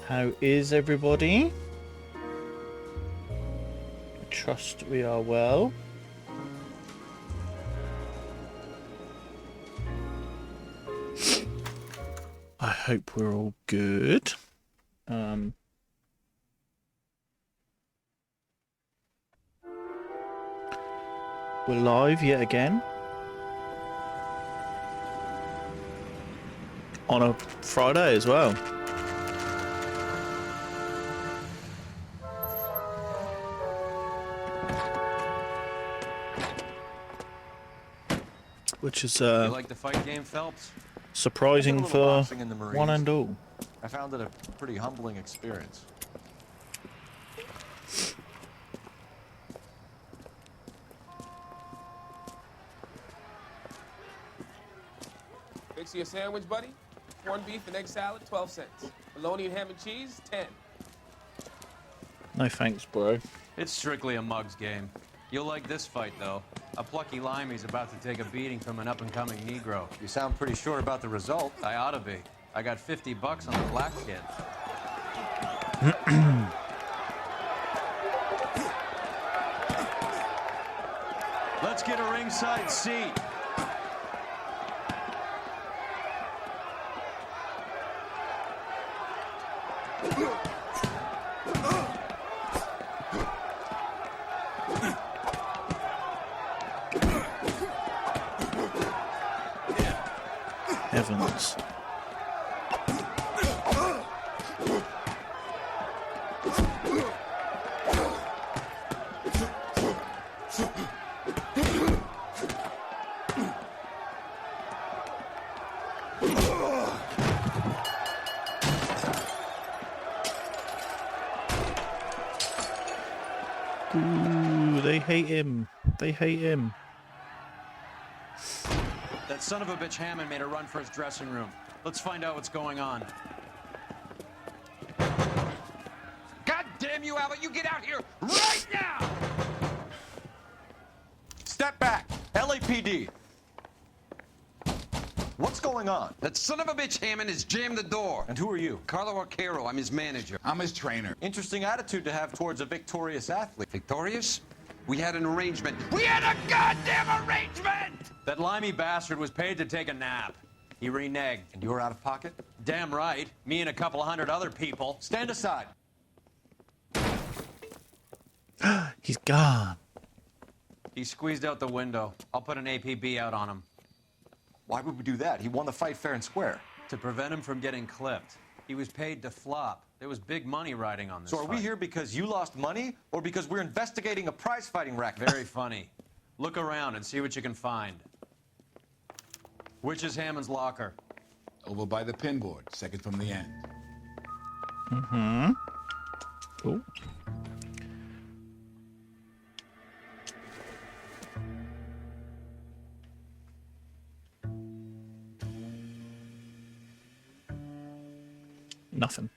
How is everybody? I trust we are well. I hope we're all good. We're live yet again. On a Friday as well. Which is You like the fight game, Phelps? surprising for one and all. I found it a pretty humbling experience. Fix you a sandwich, buddy? Corned beef and egg salad, 12 cents. Bologna and ham and cheese, 10. No thanks, bro. It's strictly a mug's game. You'll like this fight, though. A plucky limey's about to take a beating from an up-and-coming Negro. You sound pretty sure about the result. I ought to be. I got $50 on the black kid. Let's get a ringside seat. Heavens. Ooh, they hate him. They hate him. That son of a bitch Hammond made a run for his dressing room. Let's find out what's going on. God damn you, Albert! You get out here right now! Step back! LAPD! What's going on? That son of a bitch Hammond has jammed the door. And who are you? Carlo Arcaro, I'm his manager. I'm his trainer. Interesting attitude to have towards a victorious athlete. Victorious? We had an arrangement. We had a goddamn arrangement! That limey bastard was paid to take a nap. He reneged. And you were out of pocket? Damn right. Me and a couple hundred other people. Stand aside. He's gone. He squeezed out the window. I'll put an APB out on him. Why would we do that? He won the fight fair and square. To prevent him from getting clipped. He was paid to flop. There was big money riding on this So are we fight. here because you lost money or because we're investigating a prize fighting racket? Very funny. Look around and see what you can find. Which is Hammond's locker? Over by the pin board, second from the end. Cool. Nothing.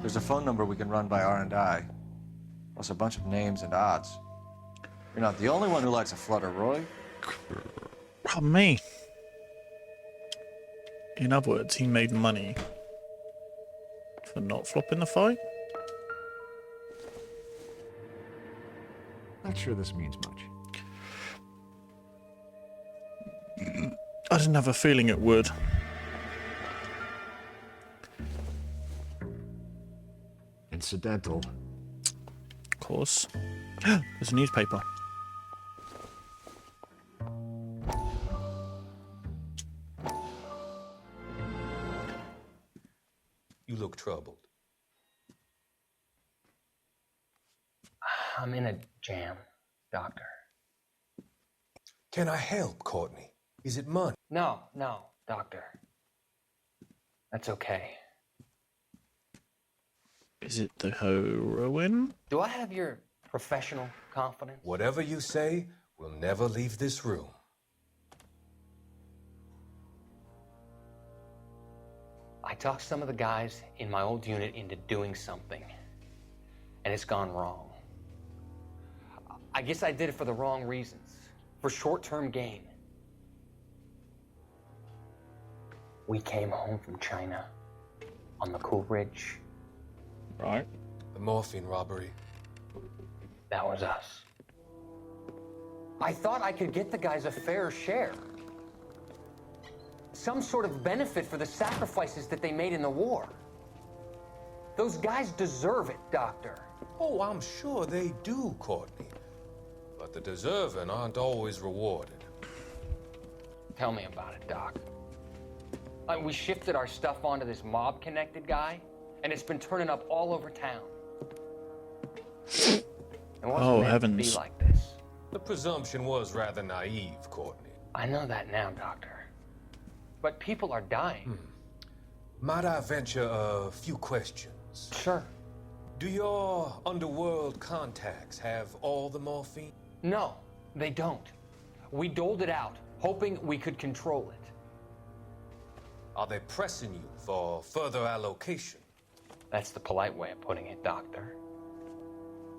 There's a phone number we can run by R&I. Plus a bunch of names and odds. You're not the only one who likes a flutter, Roy. Pardon me. In other words, he made money for not flopping the fight. Not sure this means much. I didn't have a feeling it would. Incidental. Of course. There's a newspaper. You look troubled. I'm in a jam, Doctor. Can I help, Courtney? Is it money? No, Doctor. That's okay. Is it the heroin? Do I have your professional confidence? Whatever you say, we'll never leave this room. I talked some of the guys in my old unit into doing something, and it's gone wrong. I guess I did it for the wrong reasons, for short-term gain. We came home from China on the Cool Ridge. Right. The morphine robbery. That was us. I thought I could get the guys a fair share. Some sort of benefit for the sacrifices that they made in the war. Those guys deserve it, Doctor. Oh, I'm sure they do, Courtney. But the deserving aren't always rewarded. Tell me about it, Doc. We shifted our stuff onto this mob-connected guy, and it's been turning up all over town. It wasn't Oh, meant to heavens. be like this. The presumption was rather naive, Courtney. I know that now, Doctor. But people are dying. Might I venture a few questions? Sure. Do your underworld contacts have all the morphine? No, they don't. We doled it out, hoping we could control it. Are they pressing you for further allocation? That's the polite way of putting it, Doctor.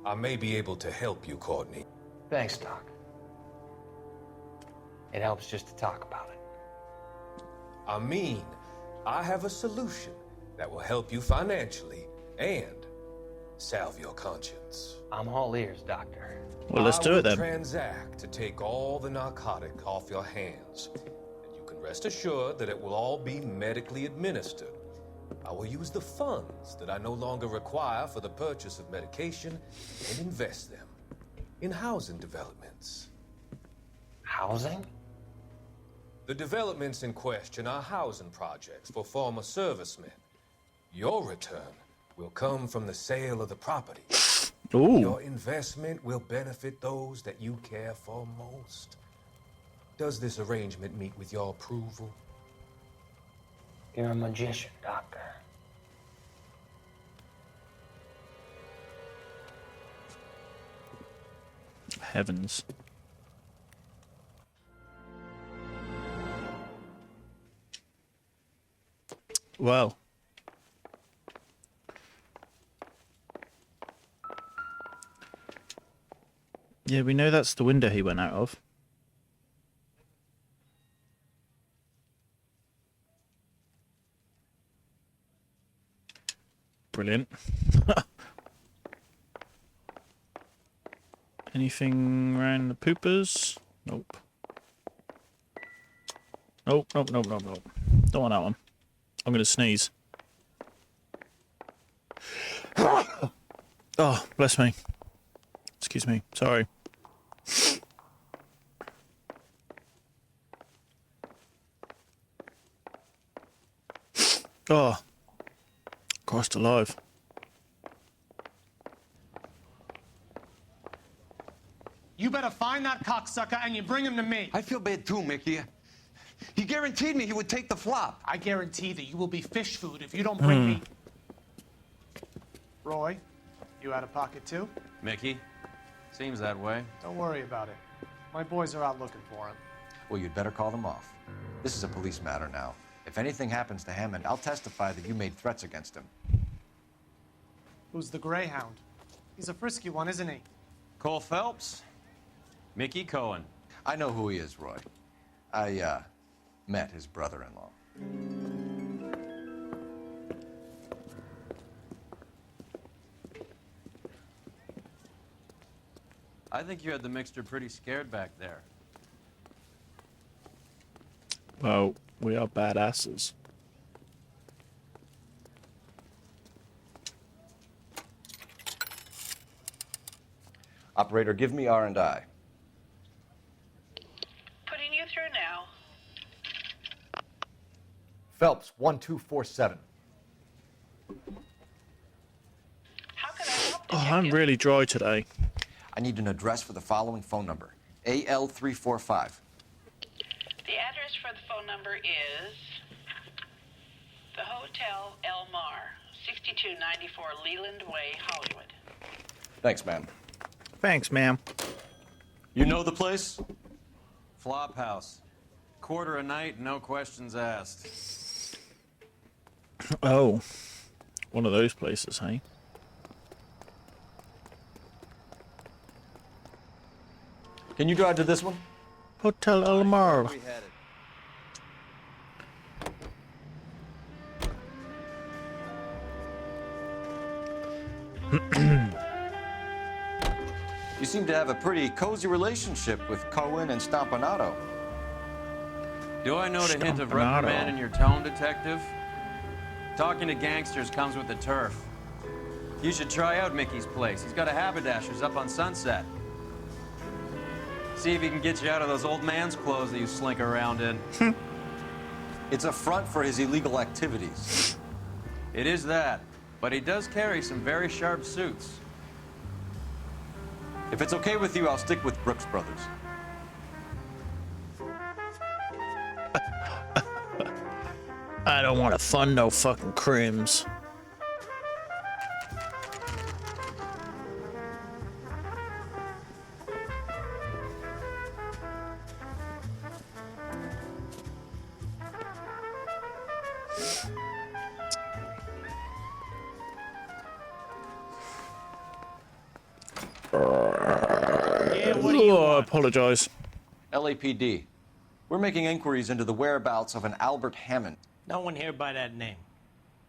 I may be able to help you, Courtney. Thanks, Doc. It helps just to talk about it. I mean, I have a solution that will help you financially and salve your conscience. I'm all ears, Doctor. Well, let's do it I will then. transact to take all the narcotic off your hands. And you can rest assured that it will all be medically administered. I will use the funds that I no longer require for the purchase of medication and invest them in housing developments. Housing? The developments in question are housing projects for former servicemen. Your return will come from the sale of the property. Ooh. Your investment will benefit those that you care for most. Does this arrangement meet with your approval? You're a magician, Doctor. Heavens. Well. Yeah, we know that's the window he went out of. Brilliant. Anything around the poopers? Nope. Nope, nope, nope, nope, nope. Don't want that one. I'm gonna sneeze. Oh, bless me. Excuse me. Sorry. Oh. Christ alive. You better find that cocksucker and you bring him to me. I feel bad too, Mickey. He guaranteed me he would take the flop. I guarantee that you will be fish food if you don't bring me. Roy, you out of pocket too? Mickey? Seems that way. Don't worry about it. My boys are out looking for him. Well, you'd better call them off. This is a police matter now. If anything happens to Hammond, I'll testify that you made threats against him. Who's the Greyhound? He's a frisky one, isn't he? Cole Phelps? Mickey Cohen. I know who he is, Roy. I, met his brother-in-law. I think you had the mixture pretty scared back there. Well, we are badasses. Operator, give me R&I. Putting you through now. Phelps, 1247. How can I help Oh, I'm really dry today. I need an address for the following phone number. AL345. The address for the phone number is the Hotel El Mar, 6294 Leland Way, Hollywood. Thanks, ma'am. Thanks, ma'am. You know the place? Flop house. Quarter a night, no questions asked. Oh. One of those places, hey? Can you drive to this one? Hotel El Mar. You seem to have a pretty cozy relationship with Cohen and Stompanato. Do I note a hint of Stompanato. reprimand in your tone, detective? Talking to gangsters comes with the turf. You should try out Mickey's place. He's got a haberdasher's up on Sunset. See if he can get you out of those old man's clothes that you slink around in. It's a front for his illegal activities. It is that, but he does carry some very sharp suits. If it's okay with you, I'll stick with Brooks Brothers. I don't want to fund no fucking crims. I apologize. LAPD. We're making inquiries into the whereabouts of an Albert Hammond. No one here by that name.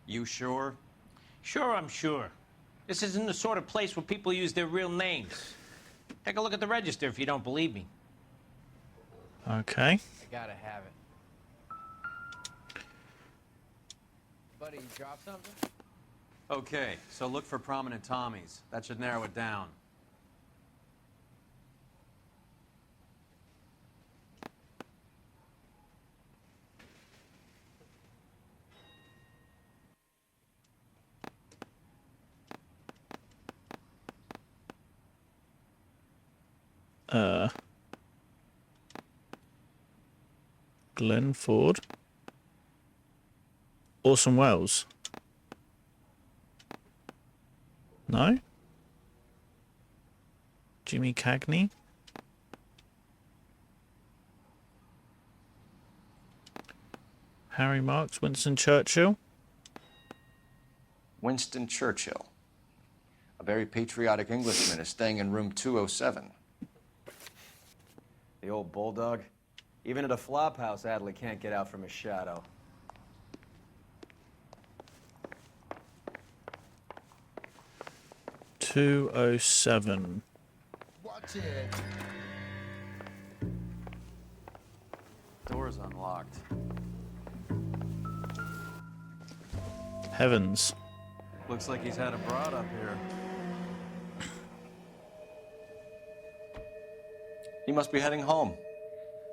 You sure? Sure, I'm sure. This isn't the sort of place where people use their real names. Take a look at the register if you don't believe me. Okay. I gotta have it. Buddy, you dropped something? Okay, so look for prominent Tommies. That should narrow it down. Glenn Ford. Orson Welles. No? Jimmy Cagney? Harry Marks, Winston Churchill? Winston Churchill. A very patriotic Englishman is staying in room 207. The old bulldog. Even at a flop house, Adley can't get out from his shadow. $207. Watch it. Door's unlocked. Heavens. Looks like he's had a broad up here. He must be heading home.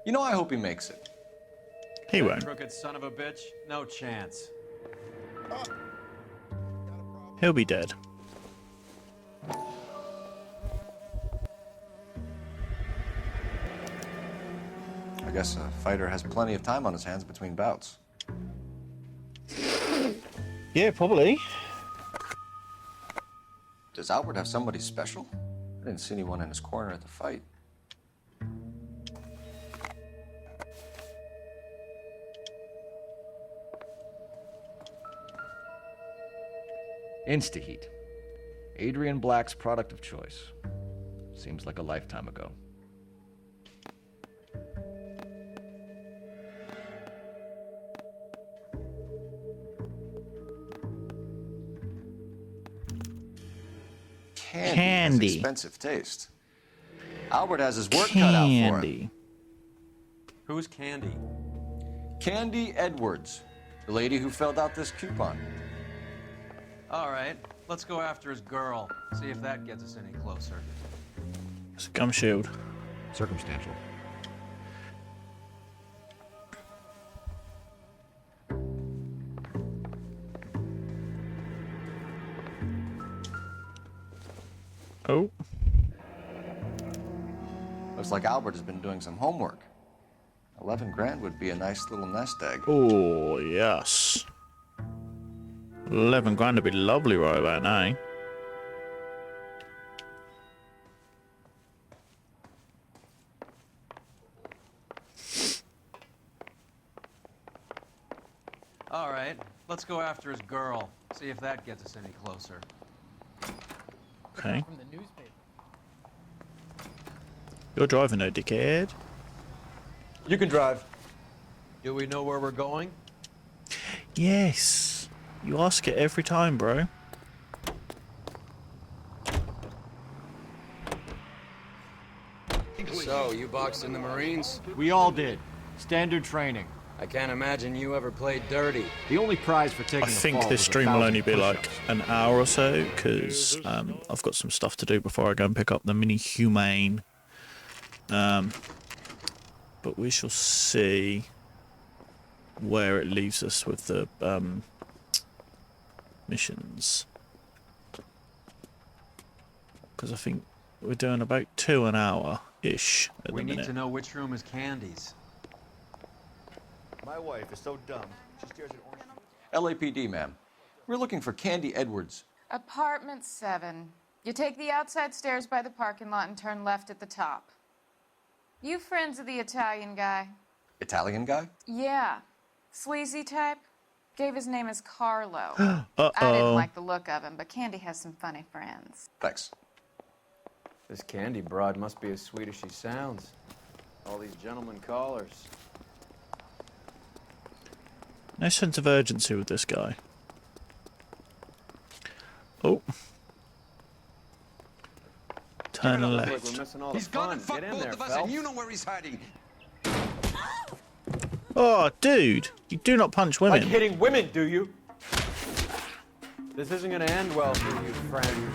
You know, I hope he makes it. He won't. Crooked son of a bitch? No chance. He'll be dead. I guess a fighter has plenty of time on his hands between bouts. Yeah, probably. Does Albert have somebody special? I didn't see anyone in his corner at the fight. Instaheat. Adrian Black's product of choice. Seems like a lifetime ago. Candy. Has expensive taste. Albert has his work cut out for him. Who's Candy? Candy Edwards, the lady who filled out this coupon. All right, let's go after his girl. See if that gets us any closer. It's a gum shield. Circumstantial. Oh. Looks like Albert has been doing some homework. 11 grand would be a nice little nest egg. Oh, yes. 11 grand would be lovely right about now. All right, let's go after his girl. See if that gets us any closer. Okay. From the newspaper. You're driving though, dickhead. You can drive. Do we know where we're going? Yes. You ask it every time, bro. So, you boxed in the Marines? We all did. Standard training. I can't imagine you ever played dirty. The only prize for taking I think this stream will only be like an hour or so, because I've got some stuff to do before I go and pick up the mini humane. But we shall see where it leaves us with the missions. Because I think we're doing about 2 an hour-ish at We the need minute. to know which room is Candy's. My wife is so dumb. She stares at orange. LAPD, ma'am. We're looking for Candy Edwards. Apartment 7. You take the outside stairs by the parking lot and turn left at the top. You friends of the Italian guy? Italian guy? Yeah. Sleazy type? Gave his name as Carlo. Uh-oh. I didn't like the look of him, but Candy has some funny friends. Thanks. This Candy broad must be as sweet as she sounds. All these gentlemen callers. No sense of urgency with this guy. Oh. Turn Look, left. we're missing all He's the gonna fun. fuck Get in both there, of us, Phelps. and you know where he's hiding. Oh, dude. You do not punch women. Like hitting women, do you? This isn't gonna end well for you, friend.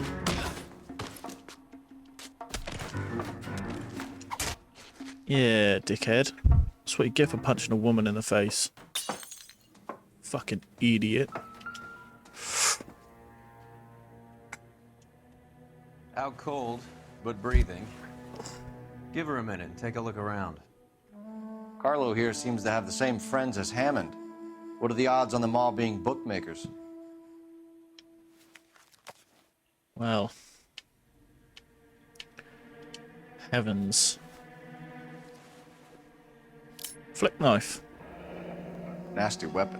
Yeah, dickhead. That's what you get for punching a woman in the face. Fucking idiot. Out cold, but breathing. Give her a minute and take a look around. Carlo here seems to have the same friends as Hammond. What are the odds on them all being bookmakers? Well. Heavens. Flick knife. Nasty weapon.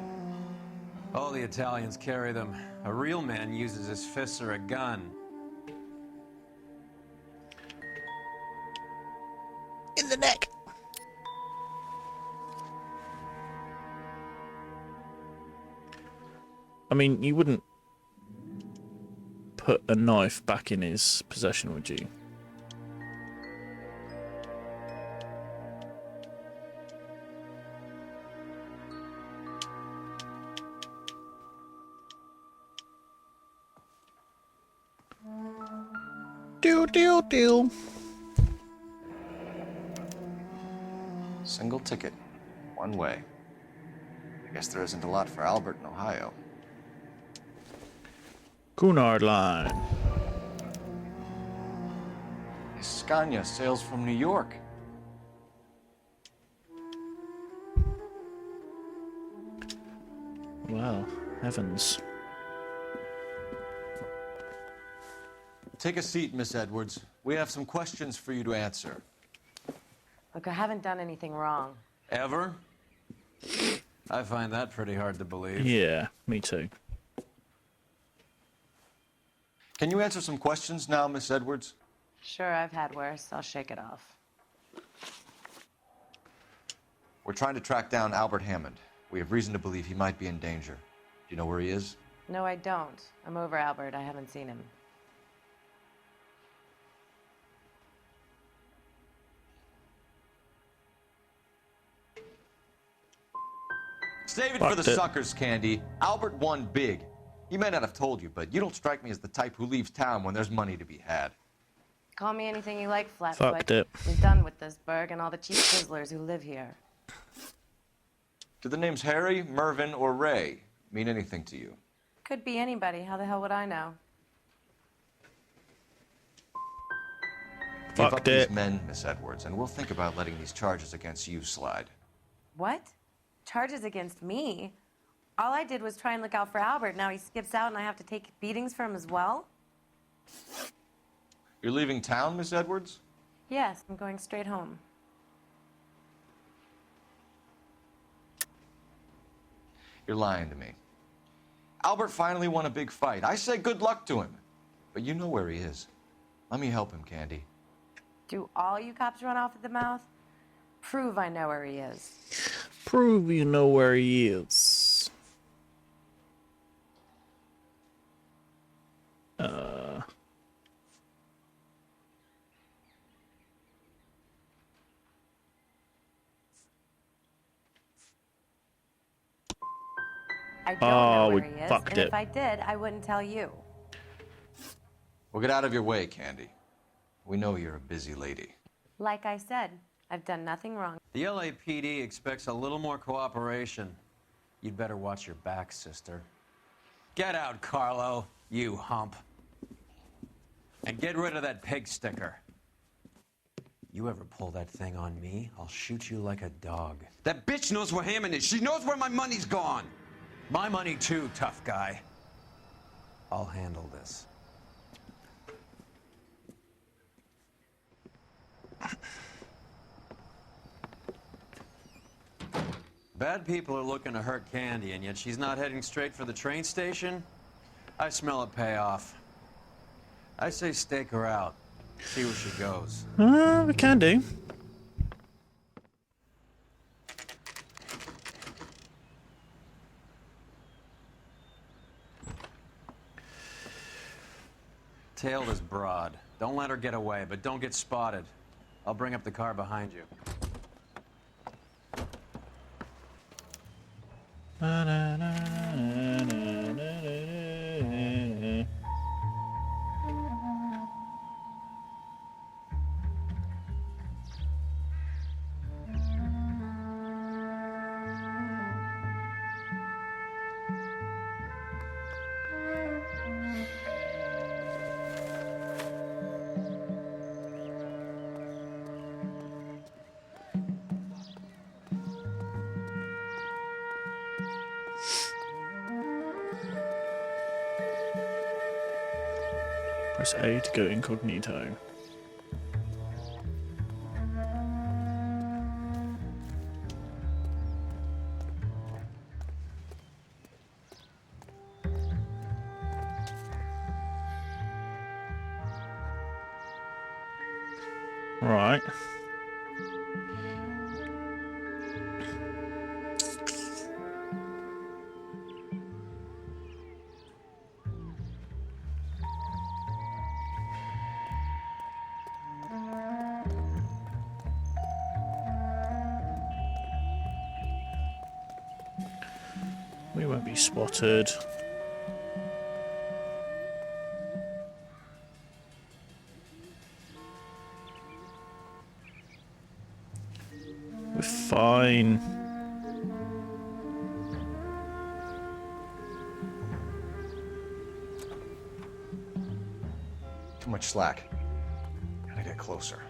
All the Italians carry them. A real man uses his fists or a gun. In the neck. I mean, you wouldn't put a knife back in his possession, would you? Deal. Single ticket. One way. I guess there isn't a lot for Albert in Ohio. Cunard line. Scania sails from New York. Well, heavens. Take a seat, Miss Edwards. We have some questions for you to answer. Look, I haven't done anything wrong. Ever? I find that pretty hard to believe. Yeah, me too. Can you answer some questions now, Miss Edwards? Sure, I've had worse. I'll shake it off. We're trying to track down Albert Hammond. We have reason to believe he might be in danger. Do you know where he is? No, I don't. I'm over Albert. I haven't seen him. Save it for the suckers, Candy. Albert won big. He may not have told you, but you don't strike me as the type who leaves town when there's money to be had. Call me anything you like, Flatfoot. Fucked it. I'm done with this burg and all the cheap sizzlers who live here. Do the names Harry, Mervyn, or Ray mean anything to you? Could be anybody. How the hell would I know? Give up these men, Miss Edwards, and we'll think about letting these charges against you slide. What? Charges against me? All I did was try and look out for Albert. Now he skips out and I have to take beatings for him as well? You're leaving town, Miss Edwards? Yes, I'm going straight home. You're lying to me. Albert finally won a big fight. I say good luck to him. But you know where he is. Let me help him, Candy. Do all you cops run off at the mouth? Prove I know where he is. Prove you know where he is. I don't know we where he is, fucked and it. if I did, I wouldn't tell you. Well, get out of your way, Candy. We know you're a busy lady. Like I said, I've done nothing wrong. The LAPD expects a little more cooperation. You'd better watch your back, sister. Get out, Carlo, you hump. And get rid of that pig sticker. You ever pull that thing on me, I'll shoot you like a dog. That bitch knows where Hammond is. She knows where my money's gone. My money too, tough guy. I'll handle this. Bad people are looking to hurt Candy, and yet she's not heading straight for the train station? I smell a payoff. I say stake her out. See where she goes. We can do. Tailed is broad. Don't let her get away, but don't get spotted. I'll bring up the car behind you. Press A to go incognito. Right. We won't be spotted. We're fine. Too much slack. Gotta get closer.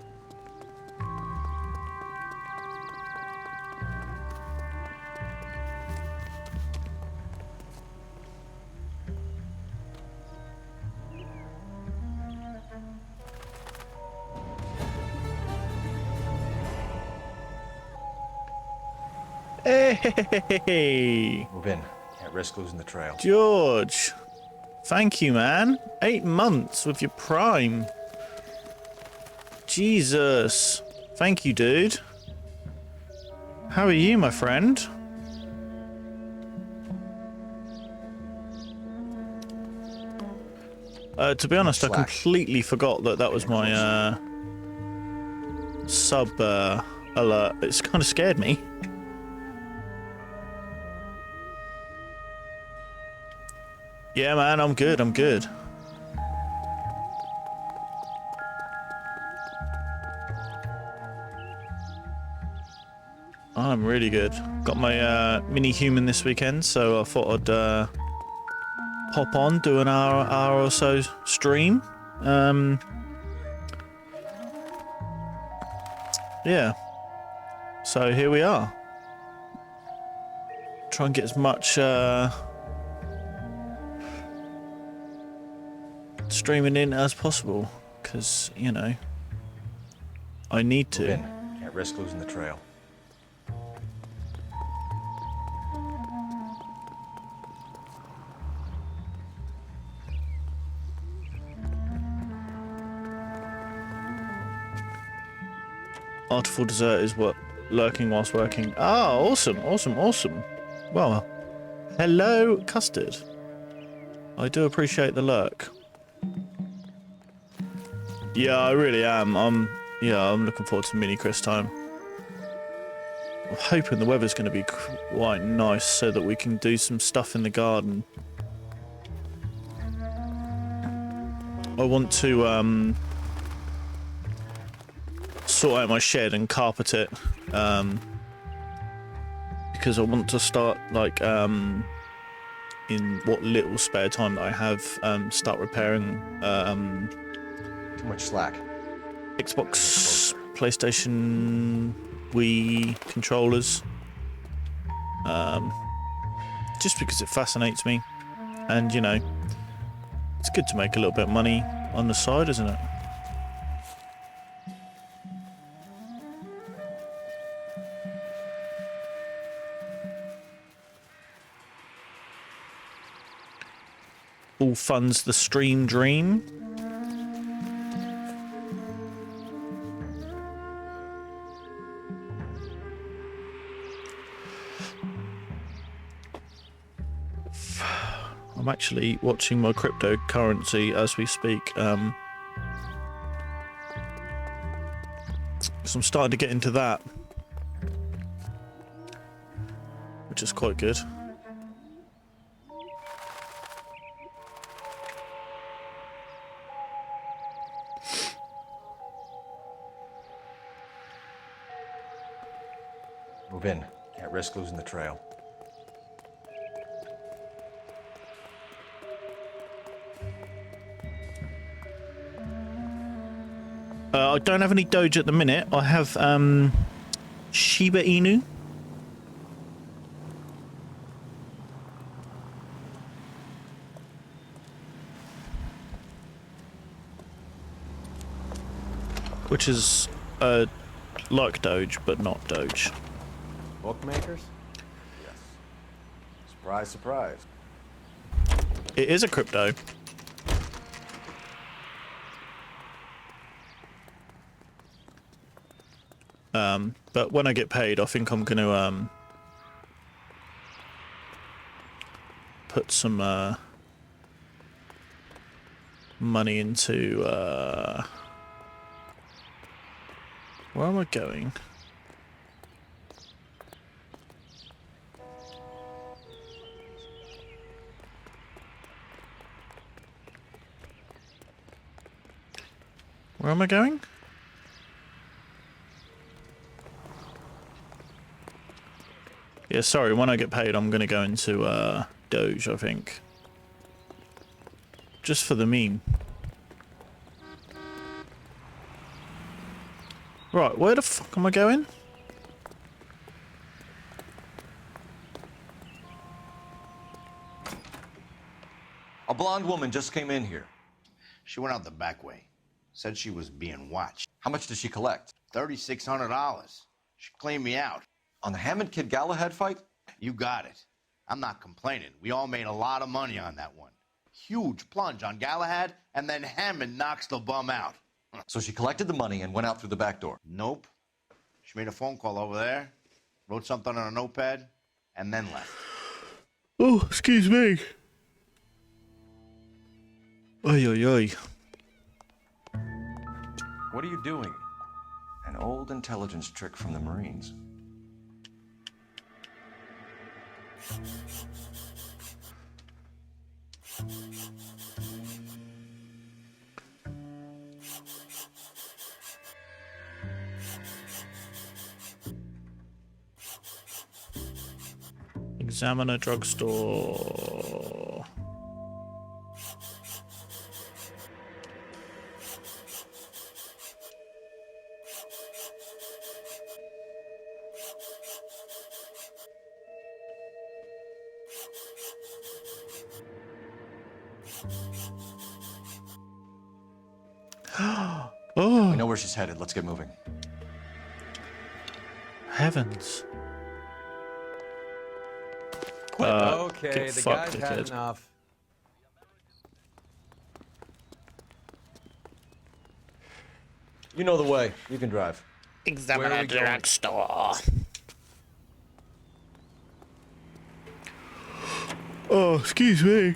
Hey, Move in. Can't risk losing the trail. George. Thank you, man. 8 months with your prime. Jesus. Thank you, dude. How are you, my friend? To be honest, I completely forgot that that was my sub alert. It's kind of scared me. Yeah, man, I'm good. I'm good. I'm really good. Got my mini human this weekend, so I thought I'd hop on, do an hour or so stream. Yeah. So here we are. Try and get as much streaming in as possible, because, you know, I need to. Move in. Can't risk losing the trail. Artful dessert is what lurking whilst working. Ah, awesome, awesome, awesome. Well, hello, Custard. I do appreciate the lurk. Yeah, I really am. I'm looking forward to mini Chris time. I'm hoping the weather's going to be quite nice so that we can do some stuff in the garden. I want to sort out my shed and carpet it, because I want to start, like, in what little spare time that I have, start repairing Too much slack. Xbox, PlayStation, Wii controllers, just because it fascinates me, and you know, it's good to make a little bit of money on the side, isn't it? All funds the stream dream. I'm actually watching my cryptocurrency as we speak. So I'm starting to get into that, which is quite good. Move in. Can't risk losing the trail. I don't have any Doge at the minute. I have Shiba Inu. Which is like Doge, but not Doge. Bookmakers? Yes. Surprise, surprise. It is a crypto. But when I get paid, I think I'm going to put some money into where am I going? Where am I going? Yeah, sorry, when I get paid, I'm going to go into Doge, I think. Just for the meme. Right, where the fuck am I going? A blonde woman just came in here. She went out the back way. Said she was being watched. How much did she collect? $3,600. She cleaned me out. On the Hammond Kid Galahad fight? You got it. I'm not complaining. We all made a lot of money on that one. Huge plunge on Galahad, and then Hammond knocks the bum out. So she collected the money and went out through the back door? Nope. She made a phone call over there, wrote something on a notepad, and then left. Oh, excuse me. Oi, oi, oi. What are you doing? An old intelligence trick from the Marines. Examiner drugstore. Oh. We know where she's headed. Let's get moving. Heavens. Okay, the guy's had kid. enough. You know the way. You can drive. Examiner drugstore. Oh, excuse me.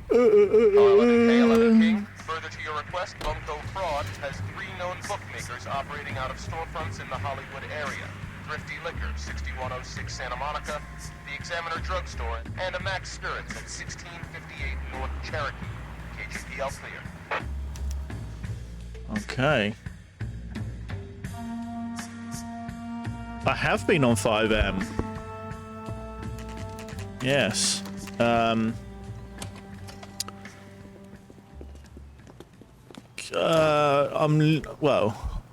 K11 King, further to your request, Bunko Fraud has 3 known bookmakers operating out of storefronts in the Hollywood area. Thrifty Liquor, 6106 Santa Monica, the Examiner Drugstore, and a Max Spirits at 1658 North Cherokee. KGPL clear. Okay. I have been on 5M. Yes.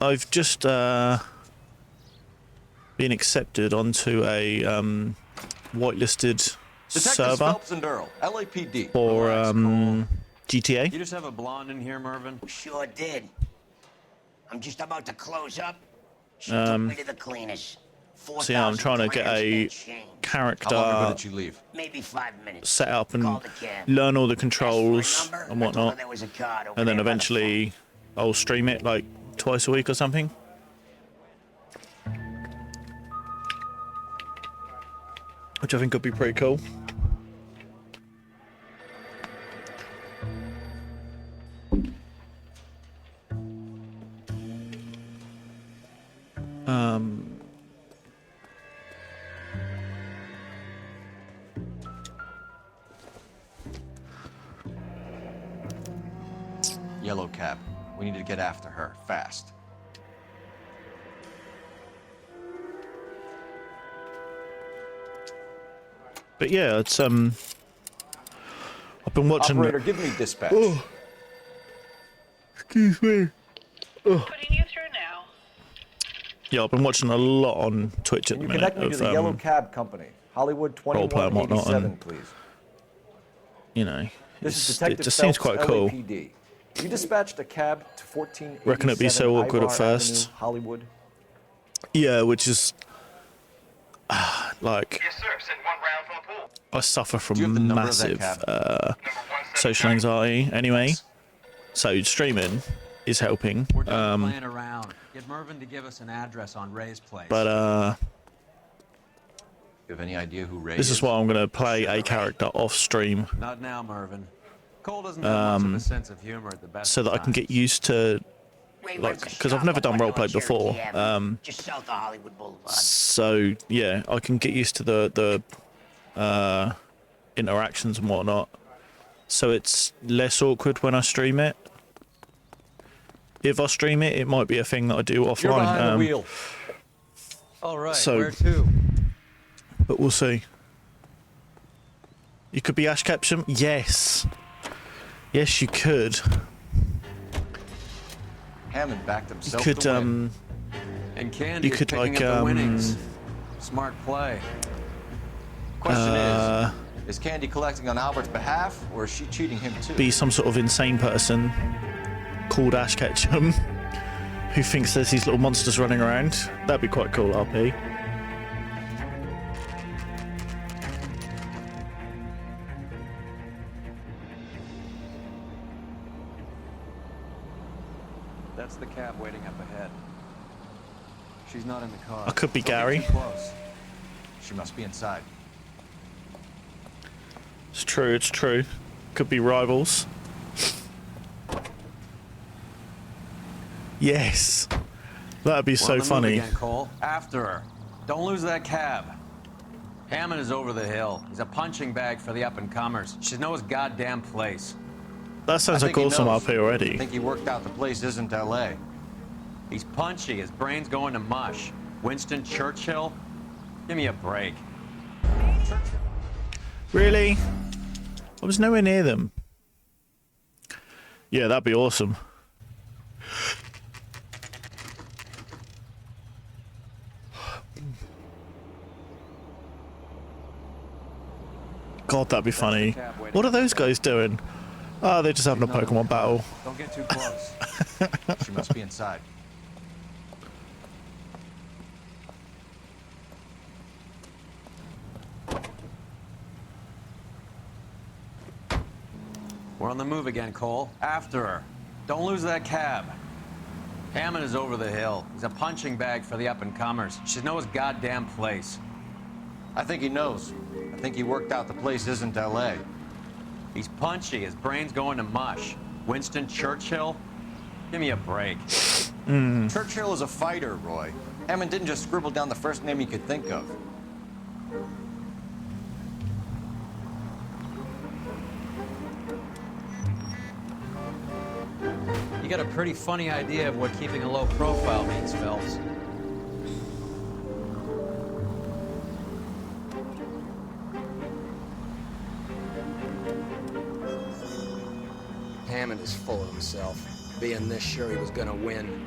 I've just been accepted onto a whitelisted Detectives server Phelps and Earl, LAPD. for GTA. You just have a blonde in here, Mervin? Sure did. I'm just about to close up. She Um, took me to the cleaners. So yeah, I'm trying to get a character Did you leave? Maybe 5 minutes. set up and Call the cab. learn all the controls number. and whatnot, There was a card over and then there by the eventually I'll stream it like twice a week or something. Which I think would be pretty cool. Yellow cab. We need to get after her, fast. But yeah, it's I've been watching. Operator, give me dispatch. Oh. Excuse me. Oh. Putting you through now. Yeah, I've been watching a lot on Twitch at the You minute connect me to of the Yellow Cab Company, Hollywood roleplay and whatnot, 2187, and please. you know, This is it Detective just seems Phelps, quite cool. LAPD. You dispatched a cab to 1487 Reckon it'd be so awkward at Ivar first. Avenue, Hollywood. Yeah, which is like Yes, sir. Send one round from the pool. I suffer Do you have the from number of that massive social anxiety anyway, so streaming is helping. We're done playing around. Get Mervin to give us an address on Ray's place. But You have any idea who Ray this is why I'm gonna play a character off stream, Not now, Mervin. Cole doesn't have much of a sense of humor at the best so that I can get used to, like, because I've never done roleplay before. just south of Hollywood Boulevard. So yeah, I can get used to the interactions and whatnot, so it's less awkward when I stream it. If I stream it, it might be a thing that I do offline. You're behind the wheel. All right, so- where to? But we'll see. You could be Ash Ketchum? Yes. Yes, you could. Hammond backed You himself could, to win. And Candy you is could, picking like, up the winnings. Smart play. Question is Candy collecting on Albert's behalf, or is she cheating him too? be some sort of insane person called Ash Ketchum who thinks there's these little monsters running around. That'd be quite cool, RP. That's the cab waiting up ahead. She's not in the car. I could be Don't get Gary. too close. She must be inside. It's true, it's true. Could be rivals. Yes. That'd be We're so on the move funny. again, Cole. After her. Don't lose that cab. Hammond is over the hill. He's a punching bag for the up-and-comers. She knows his goddamn place. That sounds I like think he awesome knows. RP I already. think he worked out the place isn't L.A. He's punchy. His brain's going to mush. Winston Churchill? Give me a break. Really? I was nowhere near them. Yeah, that'd be awesome. God, that'd be funny. What are those guys doing? Oh, they're just having a Pokemon battle. Don't get too close. She must be inside. We're on the move again, Cole. After her. Don't lose that cab. Hammond is over the hill. He's a punching bag for the up-and-comers. She knows his goddamn place. I think he knows. I think he worked out the place isn't L.A. He's punchy. His brain's going to mush. Winston Churchill? Give me a break. Churchill is a fighter, Roy. Hammond didn't just scribble down the first name he could think of. You got a pretty funny idea of what keeping a low profile means, Phelps. Hammond is full of himself, being this sure he was gonna win.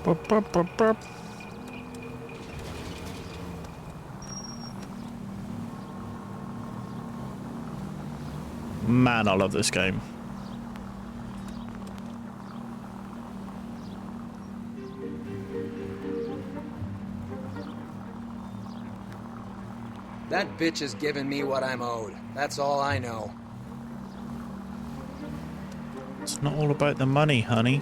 Burp, burp, burp, burp. Man, I love this game. That bitch is giving me what I'm owed. That's all I know. It's not all about the money, honey.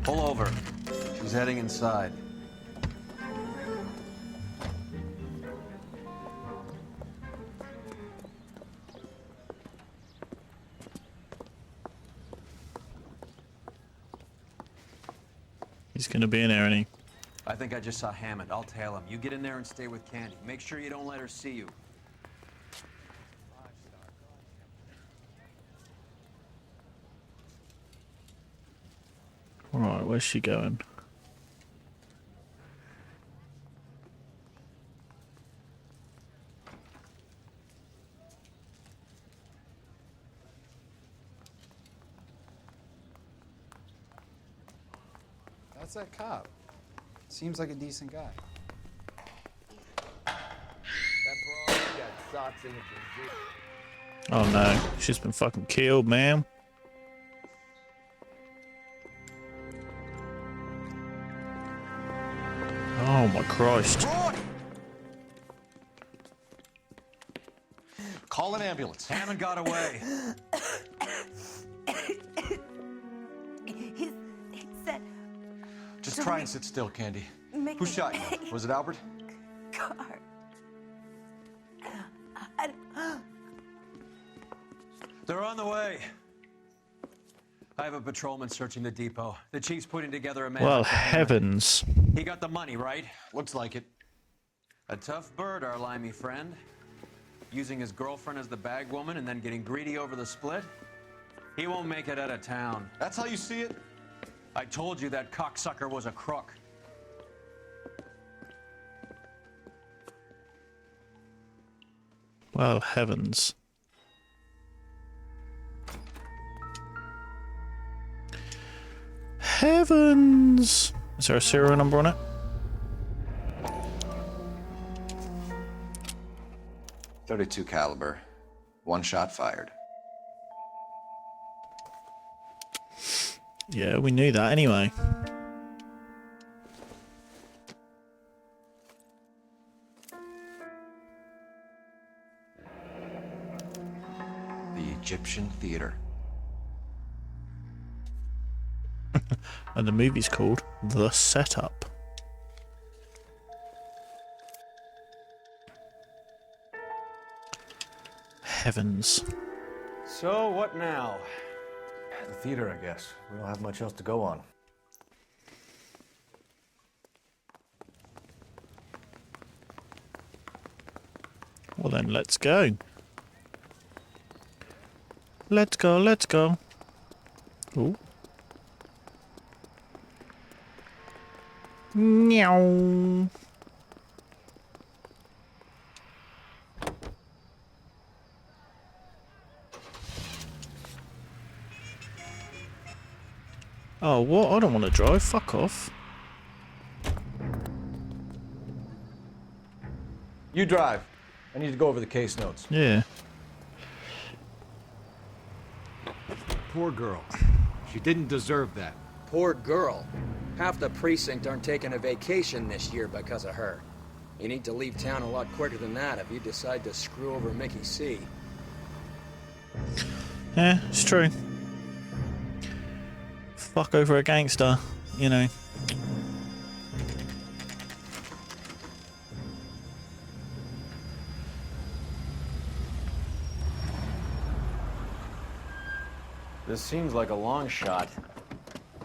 Pull over. She's heading inside. He's gonna be in there, isn't he? I think I just saw Hammond. I'll tail him. You get in there and stay with Candy. Make sure you don't let her see you. Alright, where's she going? That's that cop. Seems like a decent guy. That broad got socks in the Oh no, she's been fucking killed, man. Oh my Christ. Call an ambulance. Hammond got away. He said... Just try and sit still, Candy. Make Who me- shot you? Was it Albert? Car. They're on the way. I have a patrolman searching the depot. The chief's putting together a man. Well, heavens. He got the money, right? Looks like it. A tough bird, our limey friend. Using his girlfriend as the bag woman and then getting greedy over the split. He won't make it out of town. That's how you see it? I told you that cocksucker was a crook. Well, heavens. Heavens! Is there a serial number on it? .32 caliber. One shot fired. Yeah, we knew that anyway. The Egyptian Theater. And the movie's called The Setup. Heavens. So, what now? The theater, I guess. We don't have much else to go on. Well then, let's go. Let's go, let's go. Ooh. Meow. Oh, what? I don't want to drive. Fuck off. You drive. I need to go over the case notes. Yeah. Poor girl. She didn't deserve that. Poor girl. Half the precinct aren't taking a vacation this year because of her. You need to leave town a lot quicker than that if you decide to screw over Mickey C. Yeah, it's true. Fuck over a gangster, you know. This seems like a long shot.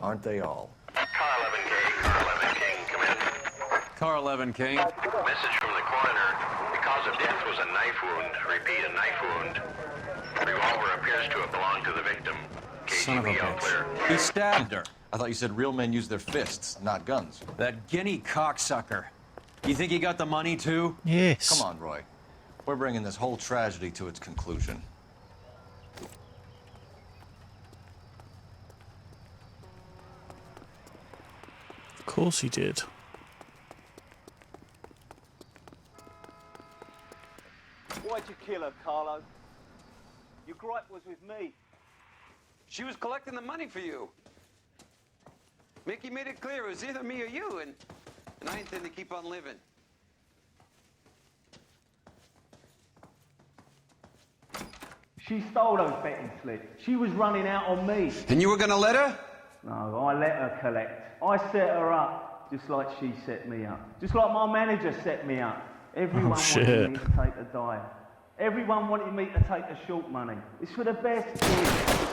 Aren't they all? Car 11K, Car 11 King, come in. Car 11 King. Message from the coroner. The cause of death was a knife wound. Repeat, a knife wound. Revolver appears to have belonged to the victim. Son of a KGB all bitch. clear. He stabbed her. I thought you said real men use their fists, not guns. That guinea cocksucker. You think he got the money too? Yes. Come on, Roy. We're bringing this whole tragedy to its conclusion. Of course he did. Why'd you kill her, Carlo? Your gripe was with me. She was collecting the money for you. Mickey made it clear it was either me or you, and I intend to keep on living. She stole those betting slips. She was running out on me. And you were gonna let her? No, I let her collect. I set her up, just like she set me up. Just like my manager set me up. Everyone wanted me to take the dive. Everyone wanted me to take the short money. It's for the best kid.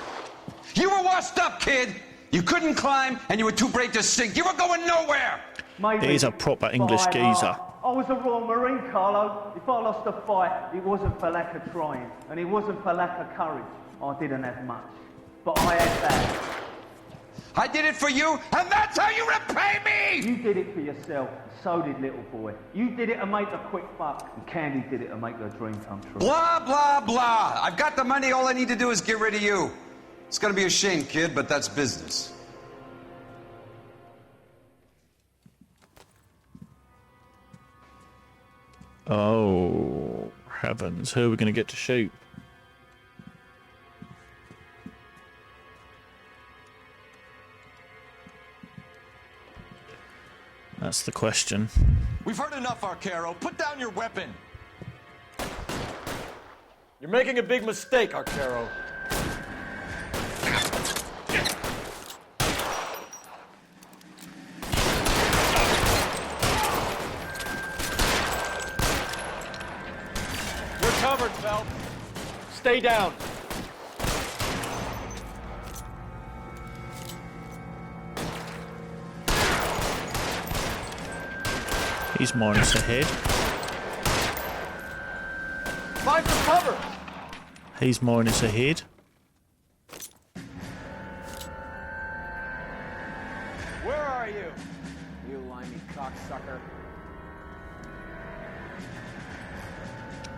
You were washed up, kid! You couldn't climb, and you were too brave to sink. You were going nowhere! Maybe, He's a proper English but geezer. I was a Royal Marine, Carlo. If I lost a fight, it wasn't for lack of trying, and it wasn't for lack of courage. I didn't have much, but I had that. I did it for you, and that's how you repay me! You did it for yourself, and so did little boy. You did it to make a quick buck, and Candy did it to make her dream come true. Blah, blah, blah. I've got the money. All I need to do is get rid of you. It's gonna be a shame, kid, but that's business. Oh, heavens. Who are we going to get to shoot? That's the question. We've heard enough, Arcaro. Put down your weapon. You're making a big mistake, Arcaro. You're covered, Phelps. Stay down. He's minus ahead. Find some cover. He's minus ahead. Where are you? You limey cocksucker.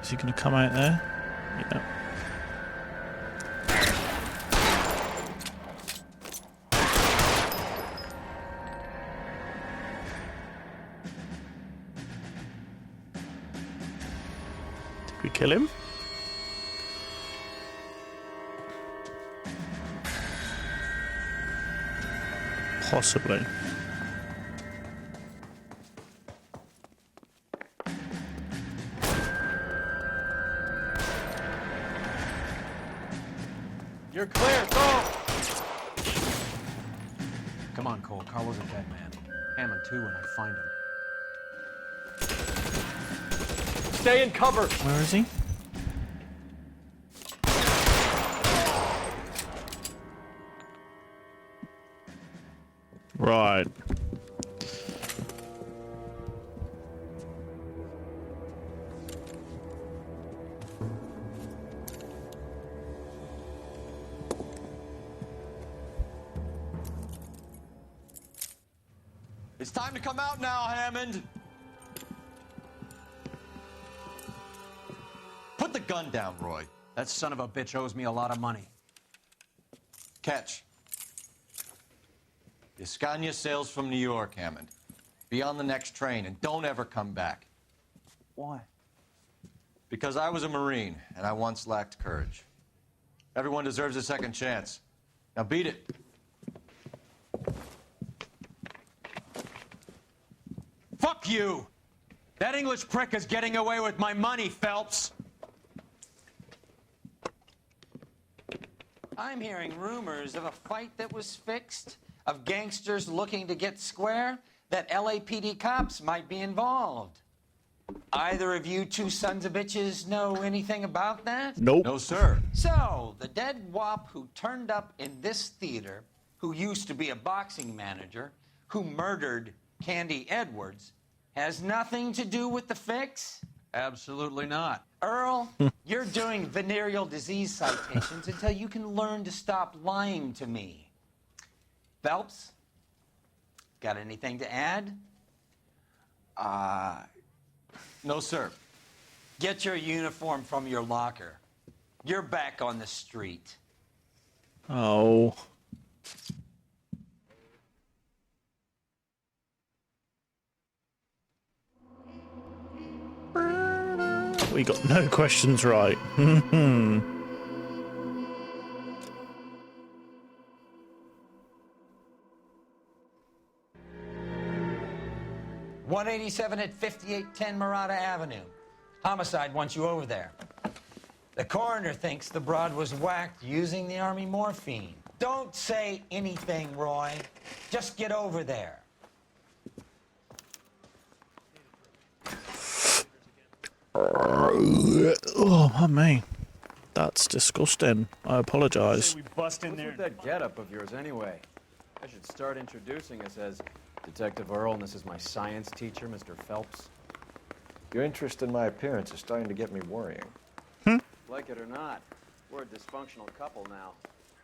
Is he going to come out there? Yeah. Did we kill him? Possibly. You're clear. Go. Come on, Cole. Carlo's a dead man. Hammond too when I find him. Stay in cover. Where is he? Right. It's time to come out now, Hammond. Put the gun down, Roy. That son of a bitch owes me a lot of money. Catch. The Scania sails from New York, Hammond. Be on the next train and don't ever come back. Why? Because I was a Marine and I once lacked courage. Everyone deserves a second chance. Now beat it. Fuck you! That English prick is getting away with my money, Phelps! I'm hearing rumors of a fight that was fixed, of gangsters looking to get square, that LAPD cops might be involved. Either of you two sons of bitches know anything about that? Nope. No, sir. So, the dead wop who turned up in this theater, who used to be a boxing manager, who murdered Candy Edwards, has nothing to do with the fix? Absolutely not. Earl, you're doing venereal disease citations until you can learn to stop lying to me. Phelps, got anything to add? No, sir. Get your uniform from your locker. You're back on the street. Oh. We got no questions right. 187 at 5810 Murata Avenue. Homicide wants you over there. The coroner thinks the broad was whacked using the Army morphine. Don't say anything, Roy. Just get over there. Oh, me. That's disgusting. I apologise. We bust in there. What's with that getup of yours, anyway? I should start introducing us as Detective Earl, and this is my science teacher, Mr. Phelps. Your interest in my appearance is starting to get me worrying. Like it or not, we're a dysfunctional couple now.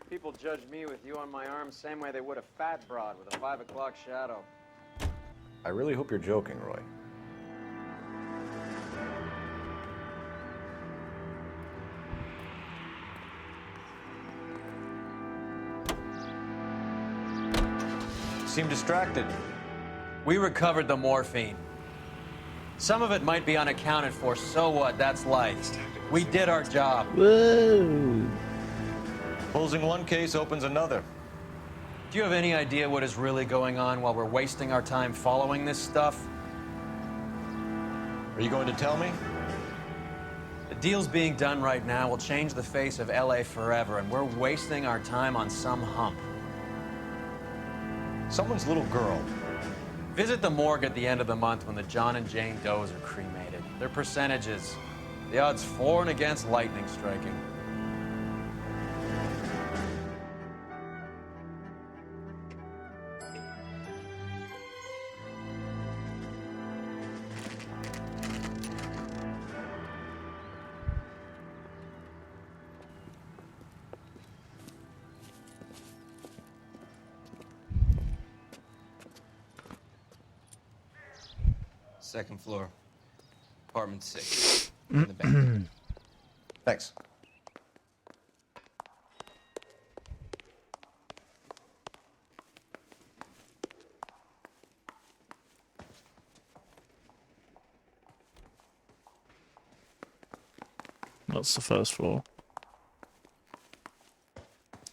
People judge me with you on my arm same way they would a fat broad with a 5 o'clock shadow. I really hope you're joking, Roy. Seem distracted. We recovered the morphine. Some of it might be unaccounted for, so what? That's life. We did our job. Whoa. Closing one case opens another. Do you have any idea what is really going on while we're wasting our time following this stuff? Are you going to tell me? The deals being done right now will change the face of LA forever, and we're wasting our time on some hump. Someone's little girl. Visit the morgue at the end of the month when the John and Jane Does are cremated. Their percentages. The odds for and against lightning striking. Second floor. Apartment 6. In the back. Thanks. That's the first floor.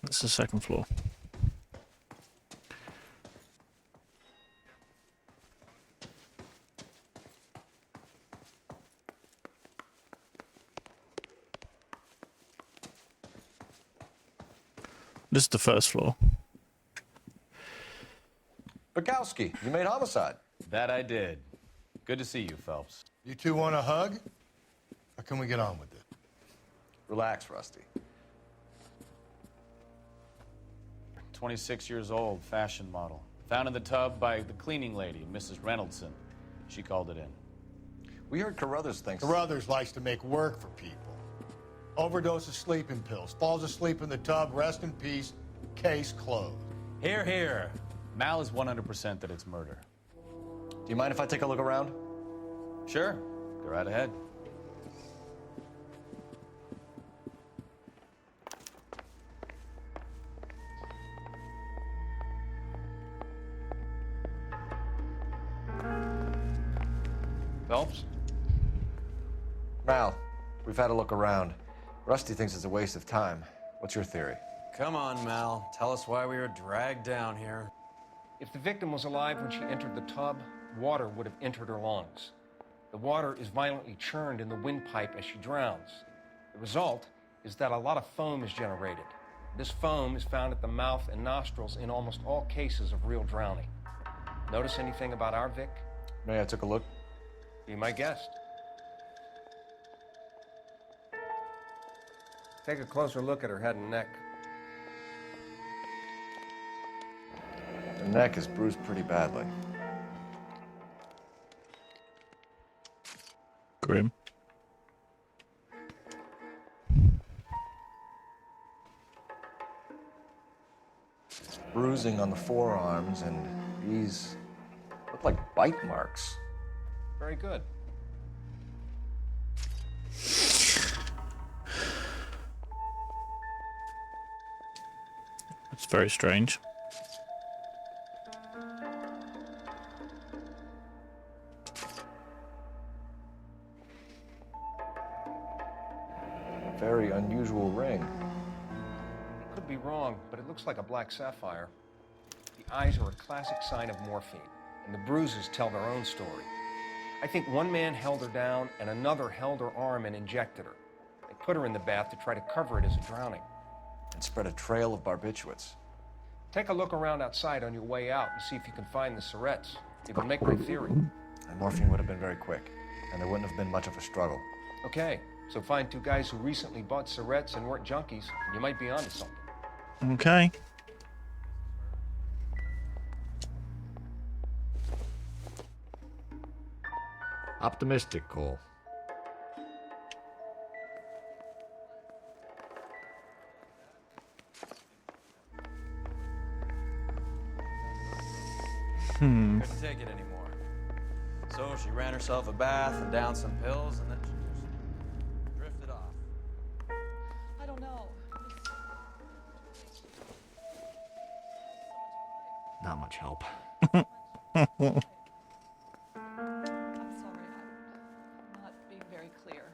That's the second floor. This is the first floor. Bukowski, you made homicide. That I did. Good to see you, Phelps. You two want a hug? Or can we get on with it? Relax, Rusty. 26 years old, fashion model. Found in the tub by the cleaning lady, Mrs. Reynoldson. She called it in. We heard Carruthers thinks... Carruthers likes to make work for people. Overdose of sleeping pills. Falls asleep in the tub. Rest in peace. Case closed. Here, here. Mal is 100% that it's murder. Do you mind if I take a look around? Sure. Go right ahead. Phelps? Mal, we've had a look around. Rusty thinks it's a waste of time. What's your theory? Come on, Mal. Tell us why we were dragged down here. If the victim was alive when she entered the tub, water would have entered her lungs. The water is violently churned in the windpipe as she drowns. The result is that a lot of foam is generated. This foam is found at the mouth and nostrils in almost all cases of real drowning. Notice anything about our Vic? May I took a look? Be my guest. Take a closer look at her head and neck. Her neck is bruised pretty badly. Grim. Bruising on the forearms, and these look like bite marks. Very good. It's very strange. Very unusual ring. Could be wrong, but it looks like a black sapphire. The eyes are a classic sign of morphine, and the bruises tell their own story. I think one man held her down and another held her arm and injected her. They put her in the bath to try to cover it as a drowning. And spread a trail of barbiturates. Take a look around outside on your way out and see if you can find the syrettes. It will make my theory. And morphine would have been very quick, and there wouldn't have been much of a struggle. Okay, so find two guys who recently bought syrettes and weren't junkies, and you might be onto something. Okay. Optimistic, Cole. Couldn't take it anymore. So she ran herself a bath and downed some pills, and then she just drifted off. I don't know. Not much help. I'm sorry, I'm not being very clear.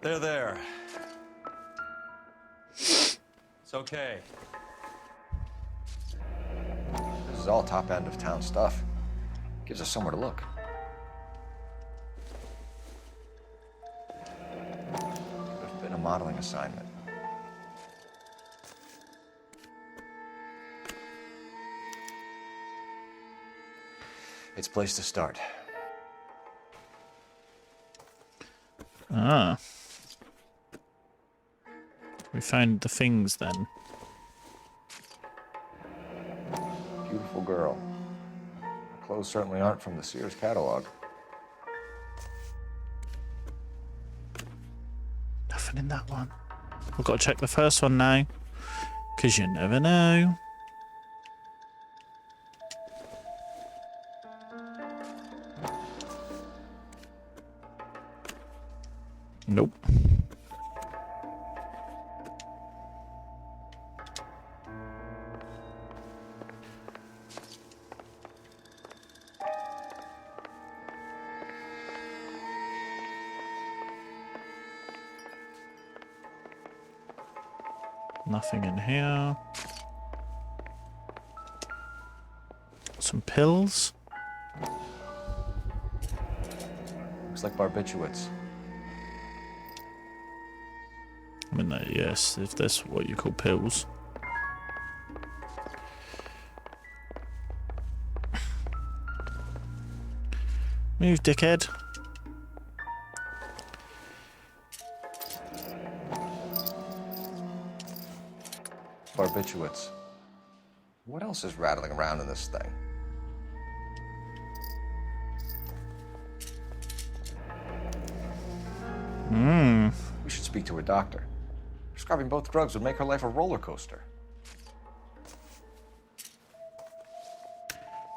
There. It's okay. This is all top end of town stuff. Gives us somewhere to look. Could have been a modeling assignment. It's a place to start. Ah. We found the things then. Beautiful girl. Her clothes certainly aren't from the Sears catalog. Nothing in that one. We've got to check the first one now, because you never know. Nope. Nothing in here. Some pills. Looks like barbiturates. I mean, yes, if that's what you call pills. Move, dickhead. Barbiturates. What else is rattling around in this thing? We should speak to her doctor. Prescribing both drugs would make her life a roller coaster.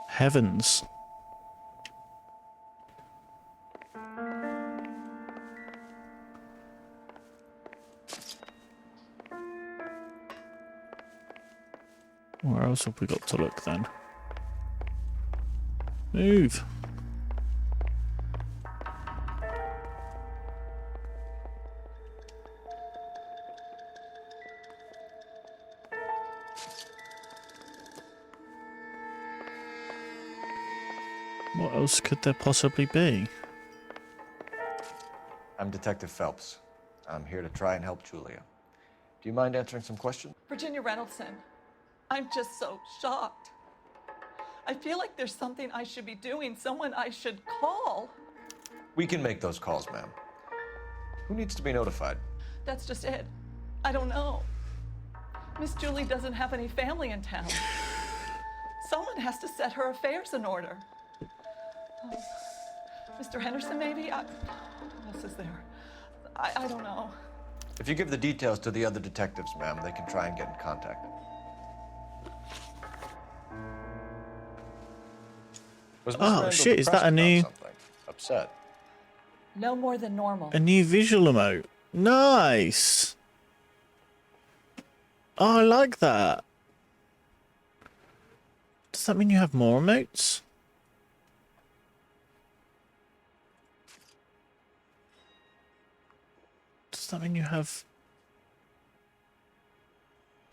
Heavens. Where else have we got to look then? Move. What else could there possibly be? I'm Detective Phelps. I'm here to try and help Julia. Do you mind answering some questions? Virginia Reynoldson, I'm just so shocked. I feel like there's something I should be doing, someone I should call. We can make those calls, ma'am. Who needs to be notified? That's just it. I don't know. Miss Julie doesn't have any family in town. Someone has to set her affairs in order. Mr. Henderson, maybe? What else is there? I don't know. If you give the details to the other detectives, ma'am, they can try and get in contact. Was Miss Randall Shit, is that depressed a new... about something? Upset? No more than normal. A new visual emote. Nice. Oh, I like that. Does that mean you have more emotes? Does that mean you have...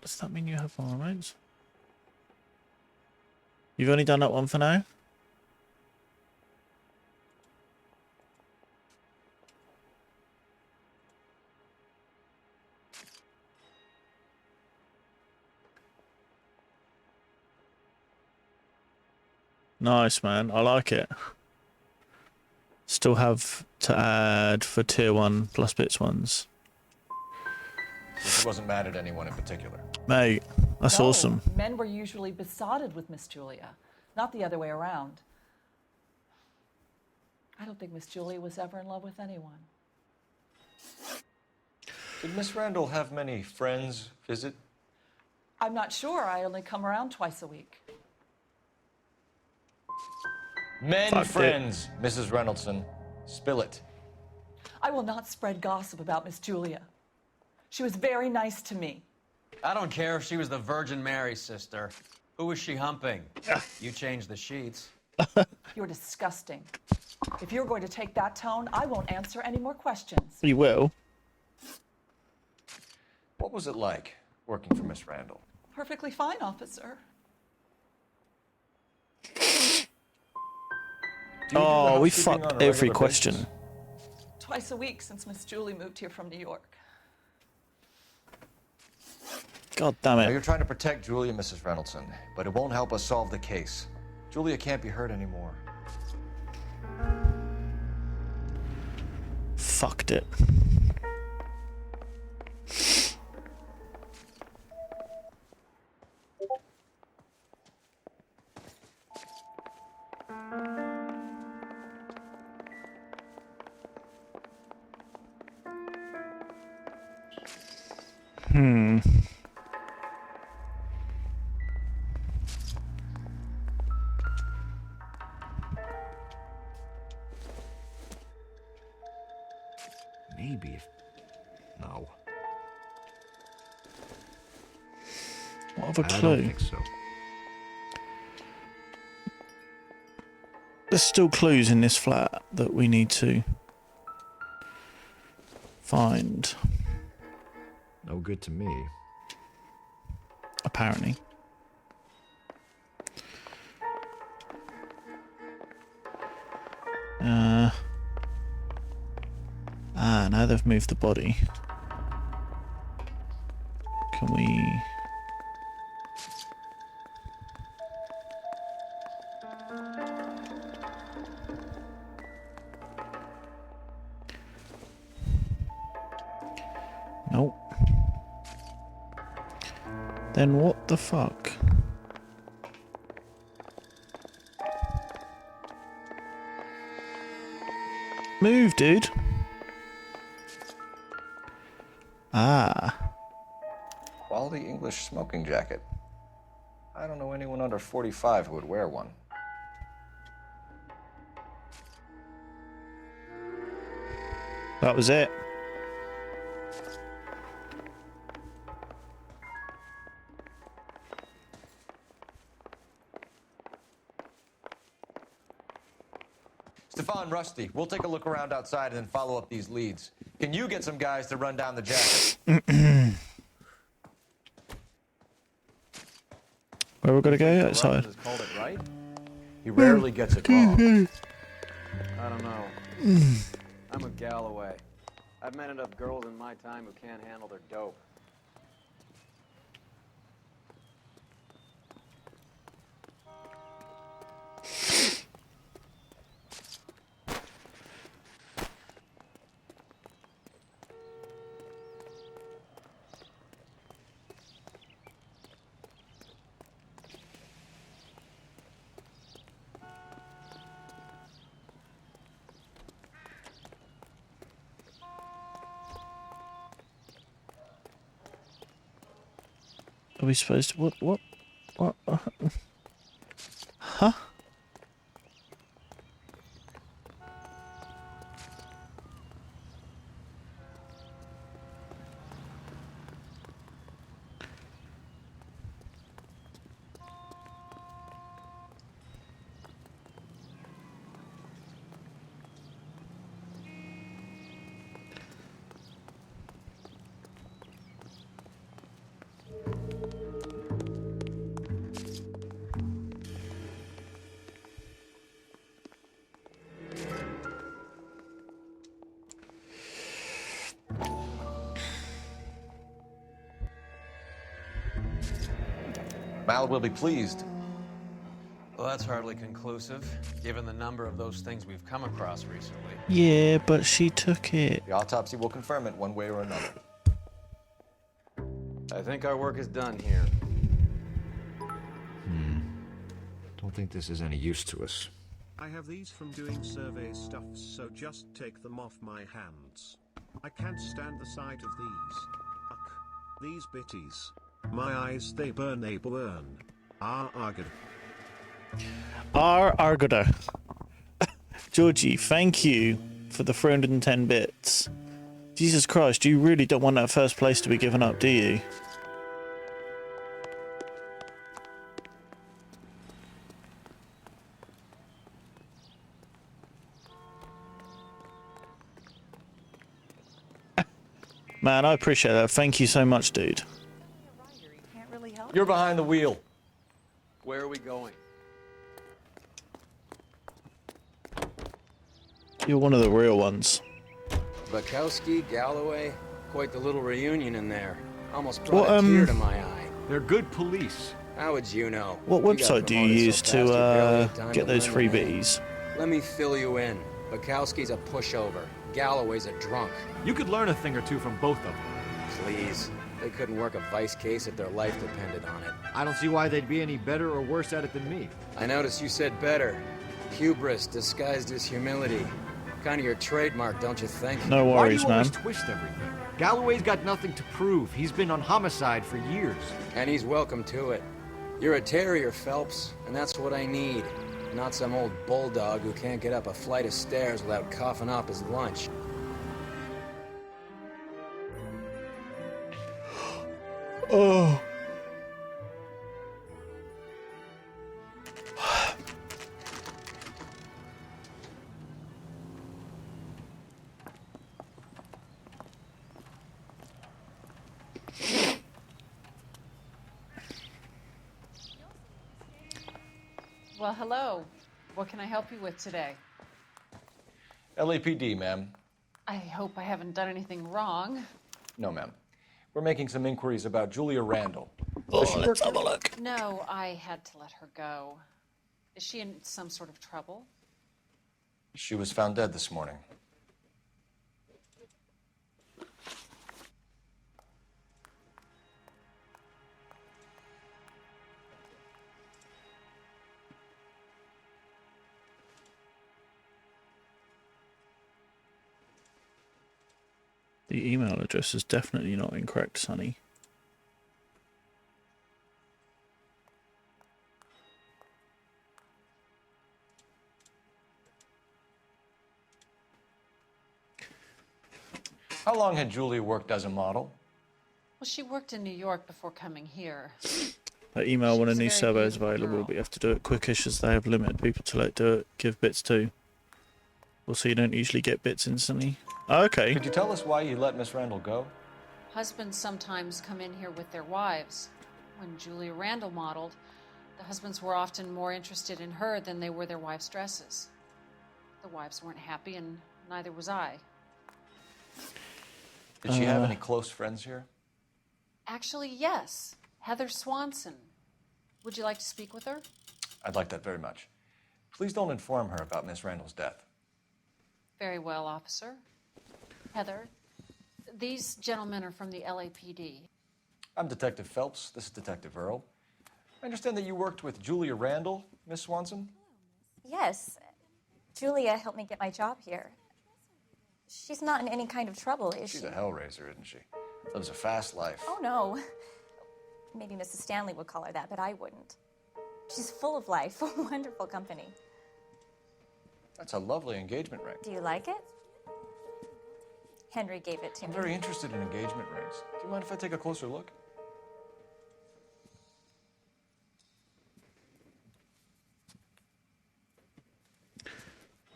Does that mean you have more emotes? You've only done that one for now? Nice, man. I like it. Still have to add for tier 1 plus bits ones. She wasn't mad at anyone in particular. Mate, that's awesome. Men were usually besotted with Miss Julia, not the other way around. I don't think Miss Julia was ever in love with anyone. Did Miss Randall have many friends visit? I'm not sure. I only come around twice a week. Men friends, Mrs. Reynoldson. Spill it. I will not spread gossip about Miss Julia. She was very nice to me. I don't care if she was the Virgin Mary sister. Who was she humping? You changed the sheets. You're disgusting. If you're going to take that tone, I won't answer any more questions. You will. What was it like working for Miss Randall? Perfectly fine, officer. Oh, we fucked every question. Basis? Twice a week since Miss Julie moved here from New York. God damn it. Now, you're trying to protect Julia, Mrs. Reynoldson, but it won't help us solve the case. Julia can't be hurt anymore. Fucked it. Maybe if... No. What of a I clue? don't think so. There's still clues in this flat that we need to find. No good to me. Apparently. Now they've moved the body. Can we... Nope. Then what the fuck? Move, dude. Ah. Quality English smoking jacket. I don't know anyone under 45 who would wear one. That was it. Stefan, Rusty, we'll take a look around outside and then follow up these leads. Can you get some guys to run down the jacket? Where we're gonna go? Ruffin Outside. has called it right. He rarely gets it wrong. I don't know. I'm a Galloway. I've met enough girls in my time who can't handle their dope. Are we supposed to... What? Huh? Mal will be pleased. Well, that's hardly conclusive, given the number of those things we've come across recently. Yeah, but she took it. The autopsy will confirm it one way or another. I think our work is done here. Don't think this is any use to us. I have these from doing survey stuff, so just take them off my hands. I can't stand the sight of these. Ugh. These bitties. My eyes, they burn, they burn. Argada. Argada. Georgie, thank you for the 310 bits. Jesus Christ, you really don't want that first place to be given up, do you? Man, I appreciate that. Thank you so much, dude. You're behind the wheel. Where are we going? You're one of the real ones. Bukowski, Galloway, quite the little reunion in there. Almost brought a tear to my eye. They're good police. How would you know? What website do you use to get those free freebies? Let me fill you in. Bukowski's a pushover. Galloway's a drunk. You could learn a thing or two from both of them. Please. They couldn't work a vice case if their life depended on it. I don't see why they'd be any better or worse at it than me. I noticed you said better. Hubris disguised as humility. Kind of your trademark, don't you think? No worries, Why do you always man. twist everything? Galloway's got nothing to prove. He's been on homicide for years. And he's welcome to it. You're a terrier, Phelps, and that's what I need. Not some old bulldog who can't get up a flight of stairs without coughing up his lunch. Oh. Well, hello. What can I help you with today? LAPD, ma'am. I hope I haven't done anything wrong. No, ma'am. We're making some inquiries about Julia Randall. Let's have a look. No, I had to let her go. Is she in some sort of trouble? She was found dead this morning. The email address is definitely not incorrect, Sonny. How long had Julia worked as a model? Well, she worked in New York before coming here. That email when a was a new very survey is beautiful available, girl. but you have to do it quickish as they have limited people to let do it, give bits to. Also, you don't usually get bits instantly. Oh, okay. Could you tell us why you let Miss Randall go? Husbands sometimes come in here with their wives. When Julia Randall modeled, The husbands were often more interested in her than they were their wives' dresses. The wives weren't happy, and neither was I. Did she have any close friends here? Actually, yes. Heather Swanson. Would you like to speak with her? I'd like that very much. Please don't inform her about Miss Randall's death. Very well, officer. Heather, these gentlemen are from the LAPD. I'm Detective Phelps. This is Detective Earl. I understand that you worked with Julia Randall, Miss Swanson? Yes. Julia helped me get my job here. She's not in any kind of trouble, is she? She's a hellraiser, isn't she? Lives a fast life. Oh, no. Maybe Mrs. Stanley would call her that, but I wouldn't. She's full of life, wonderful company. That's a lovely engagement ring. Do you like it? Henry gave it to I'm me. very interested in engagement rings. Do you mind if I take a closer look?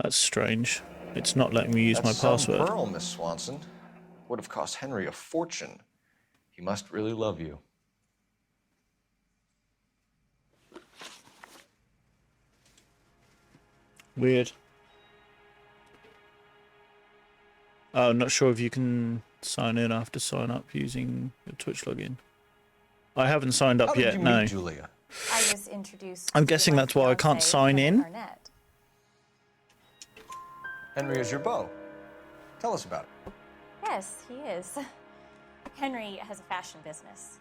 That's strange. It's not letting me use That's my password. some pearl, Miss Swanson. Would have cost Henry a fortune. He must really love you. Weird. Oh, I'm not sure if you can sign in. I have to sign up using your Twitch login. I haven't signed up How did yet, you no. meet Julia? I was introduced I'm to guessing my that's why I can't fiancé, sign Henry in. Arnett. Henry is your beau. Tell us about it. Yes, he is. Henry has a fashion business.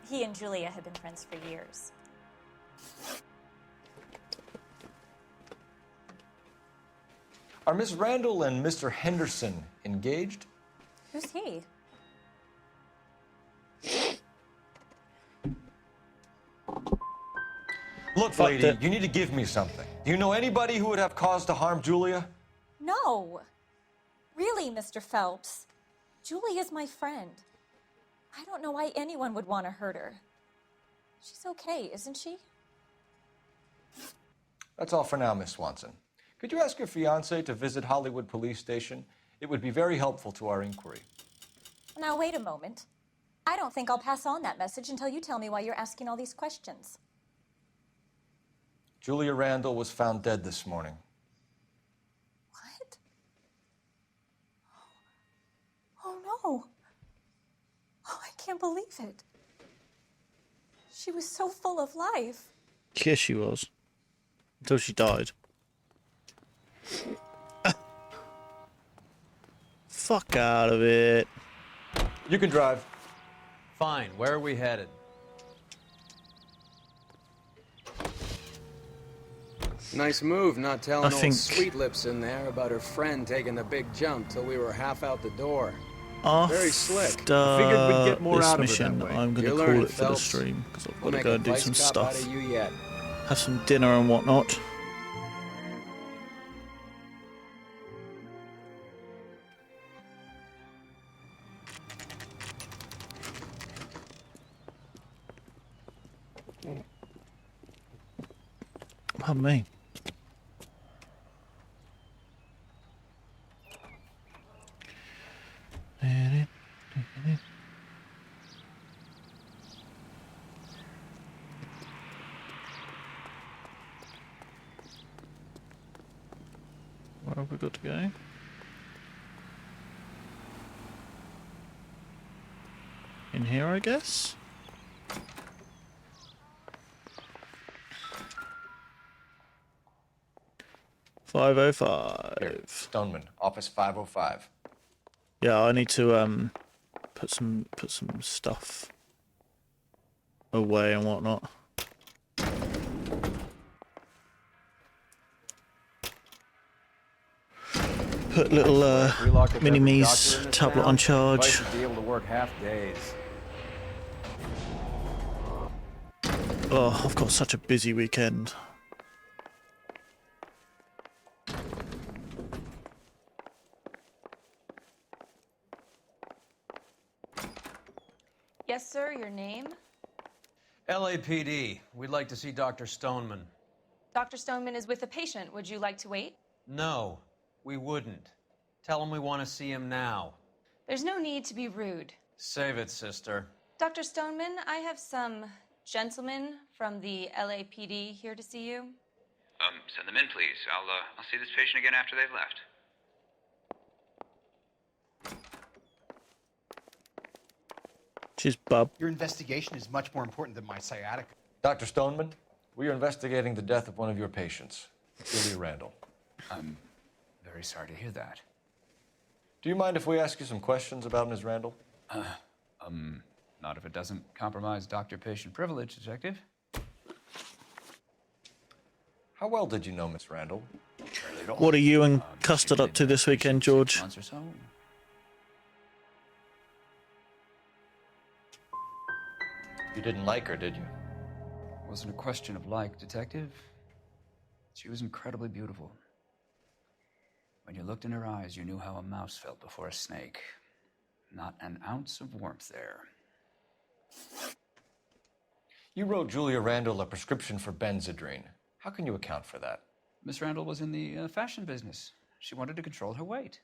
He and Julia have been friends for years. Are Miss Randall and Mr. Henderson engaged? Who's he? Look, lady, you need to give me something. Do you know anybody who would have cause to harm Julia? No. Really, Mr. Phelps. Julia's my friend. I don't know why anyone would want to hurt her. She's okay, isn't she? That's all for now, Miss Swanson. Could you ask your fiancé to visit Hollywood Police Station? It would be very helpful to our inquiry. Now, wait a moment. I don't think I'll pass on that message until you tell me why you're asking all these questions. Julia Randall was found dead this morning. What? Oh, no. Oh, I can't believe it. She was so full of life. Yes, she was. Until she died. Fuck out of it. You can drive. Fine. Where are we headed? Nice move, not telling I old think- Sweet Lips in there about her friend taking the big jump till we were half out the door. Very slick. After Figured we'd get more this out of her mission, that way. I'm going to You're call learning, it for the Phelps. stream because I've We'll got to make go a and do vice some cop out stuff. of you yet. Have some dinner and whatnot. Pardon me. Where have we got to go? In here, I guess? Here, 505. Stoneman, office 505. Yeah, I need to put some stuff away and whatnot. Put little mini me's tablet on charge. Vice would be able to work half days. Oh, I've got such a busy weekend. Yes, sir, your name? LAPD. We'd like to see Dr. Stoneman. Dr. Stoneman is with a patient. Would you like to wait? No, we wouldn't. Tell him we want to see him now. There's no need to be rude. Save it, sister. Dr. Stoneman, I have some Gentleman from the LAPD here to see you. Send them in, please. I'll see this patient again after they've left. Cheers, bub. Your investigation is much more important than my sciatica. Dr. Stoneman, we are investigating the death of one of your patients, Julia Randall. I'm very sorry to hear that. Do you mind if we ask you some questions about Ms. Randall? Not if it doesn't compromise doctor-patient privilege, Detective. How well did you know Miss Randall? What are you and Custard up to this weekend, George? Months or so. You didn't like her, did you? It wasn't a question of like, Detective. She was incredibly beautiful. When you looked in her eyes, you knew how a mouse felt before a snake. Not an ounce of warmth there. You wrote Julia Randall a prescription for Benzedrine. How can you account for that? Miss Randall was in the fashion business. She wanted to control her weight.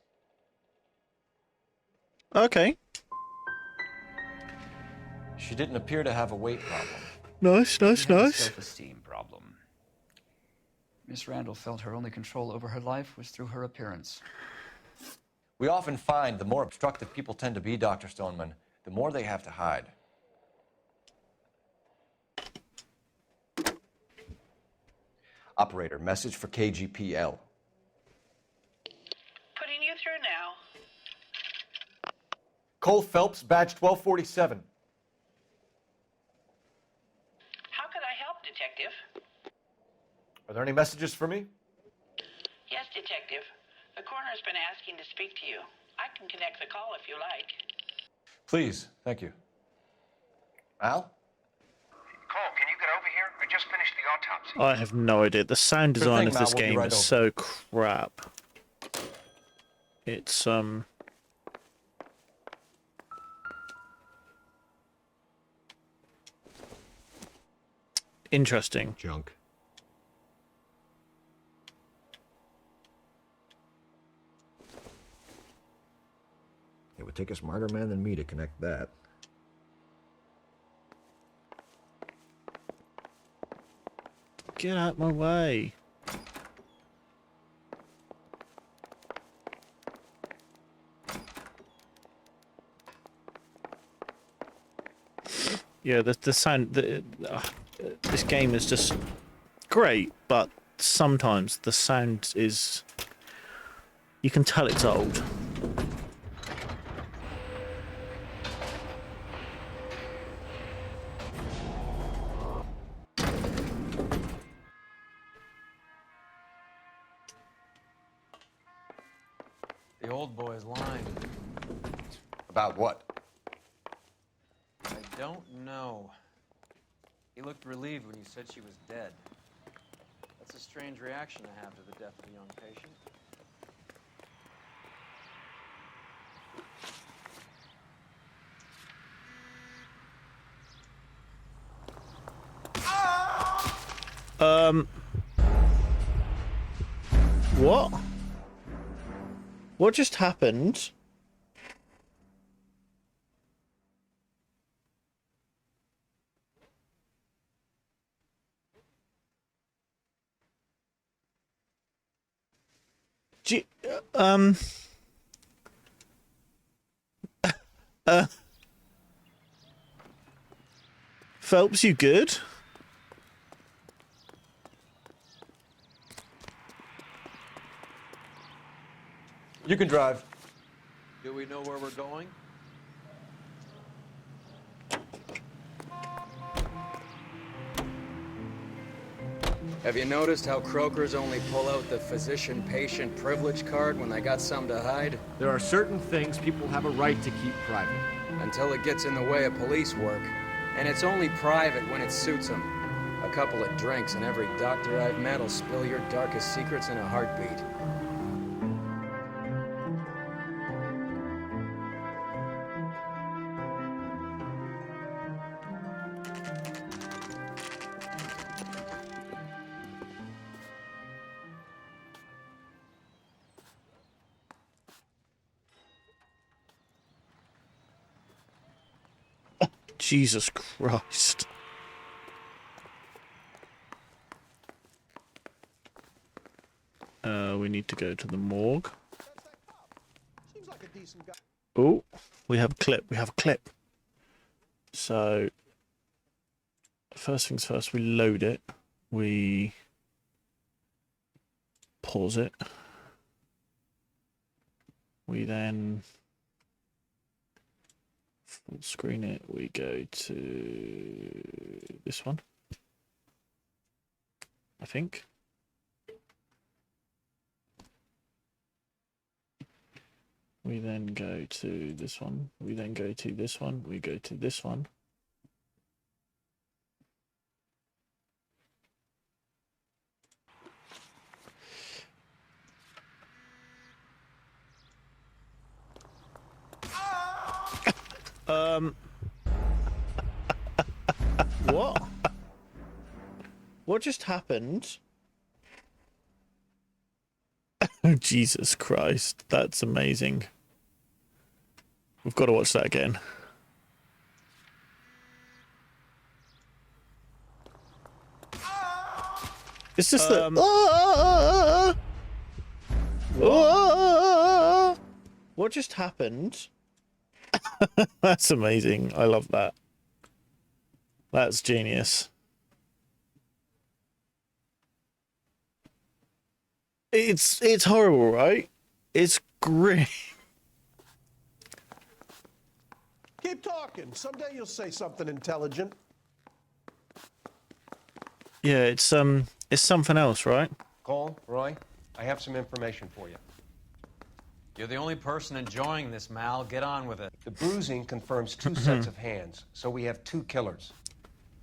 Okay. She didn't appear to have a weight problem. Nice. She had a self-esteem problem. Miss Randall felt her only control over her life was through her appearance. We often find the more obstructive people tend to be, Dr. Stoneman, the more they have to hide. Operator, message for KGPL. Putting you through now. Cole Phelps, badge 1247. How could I help, Detective? Are there any messages for me? Yes, Detective. The coroner's been asking to speak to you. I can connect the call if you like. Please, thank you. Al? Cole, can you get over here? I just finished the autopsy. I have no idea. The sound Sure design thing, of Matt. this We'll be game right is over. so crap. It's interesting. Junk. It would take a smarter man than me to connect that. Get out my way. Yeah, the sound. This game is just great, but sometimes the sound is. You can tell it's old. The old boy's lying. About what? I don't know. He looked relieved when you said she was dead. That's a strange reaction to have to the death of a young patient. What? What just happened? G Phelps, you good? You can drive. Do we know where we're going? Have you noticed how Croakers only pull out the physician-patient privilege card when they got something to hide? There are certain things people have a right to keep private. Until it gets in the way of police work. And it's only private when it suits them. A couple of drinks and every doctor I've met will spill your darkest secrets in a heartbeat. Jesus Christ. We need to go to the morgue. Oh, we have a clip. We have a clip. So, first things first, we load it. We pause it. We then full screen it. We go to this one, I think. We then go to this one. We then go to this one. We go to this one. What? What just happened? Oh, Jesus Christ. That's amazing. We've got to watch that again. It's just that... What just happened? That's amazing. I love that. That's genius. It's horrible, right? It's great. Keep talking. Someday you'll say something intelligent. Yeah, it's something else, right? Cole, Roy, I have some information for you. You're the only person enjoying this, Mal. Get on with it. The bruising confirms two sets of hands, so we have two killers.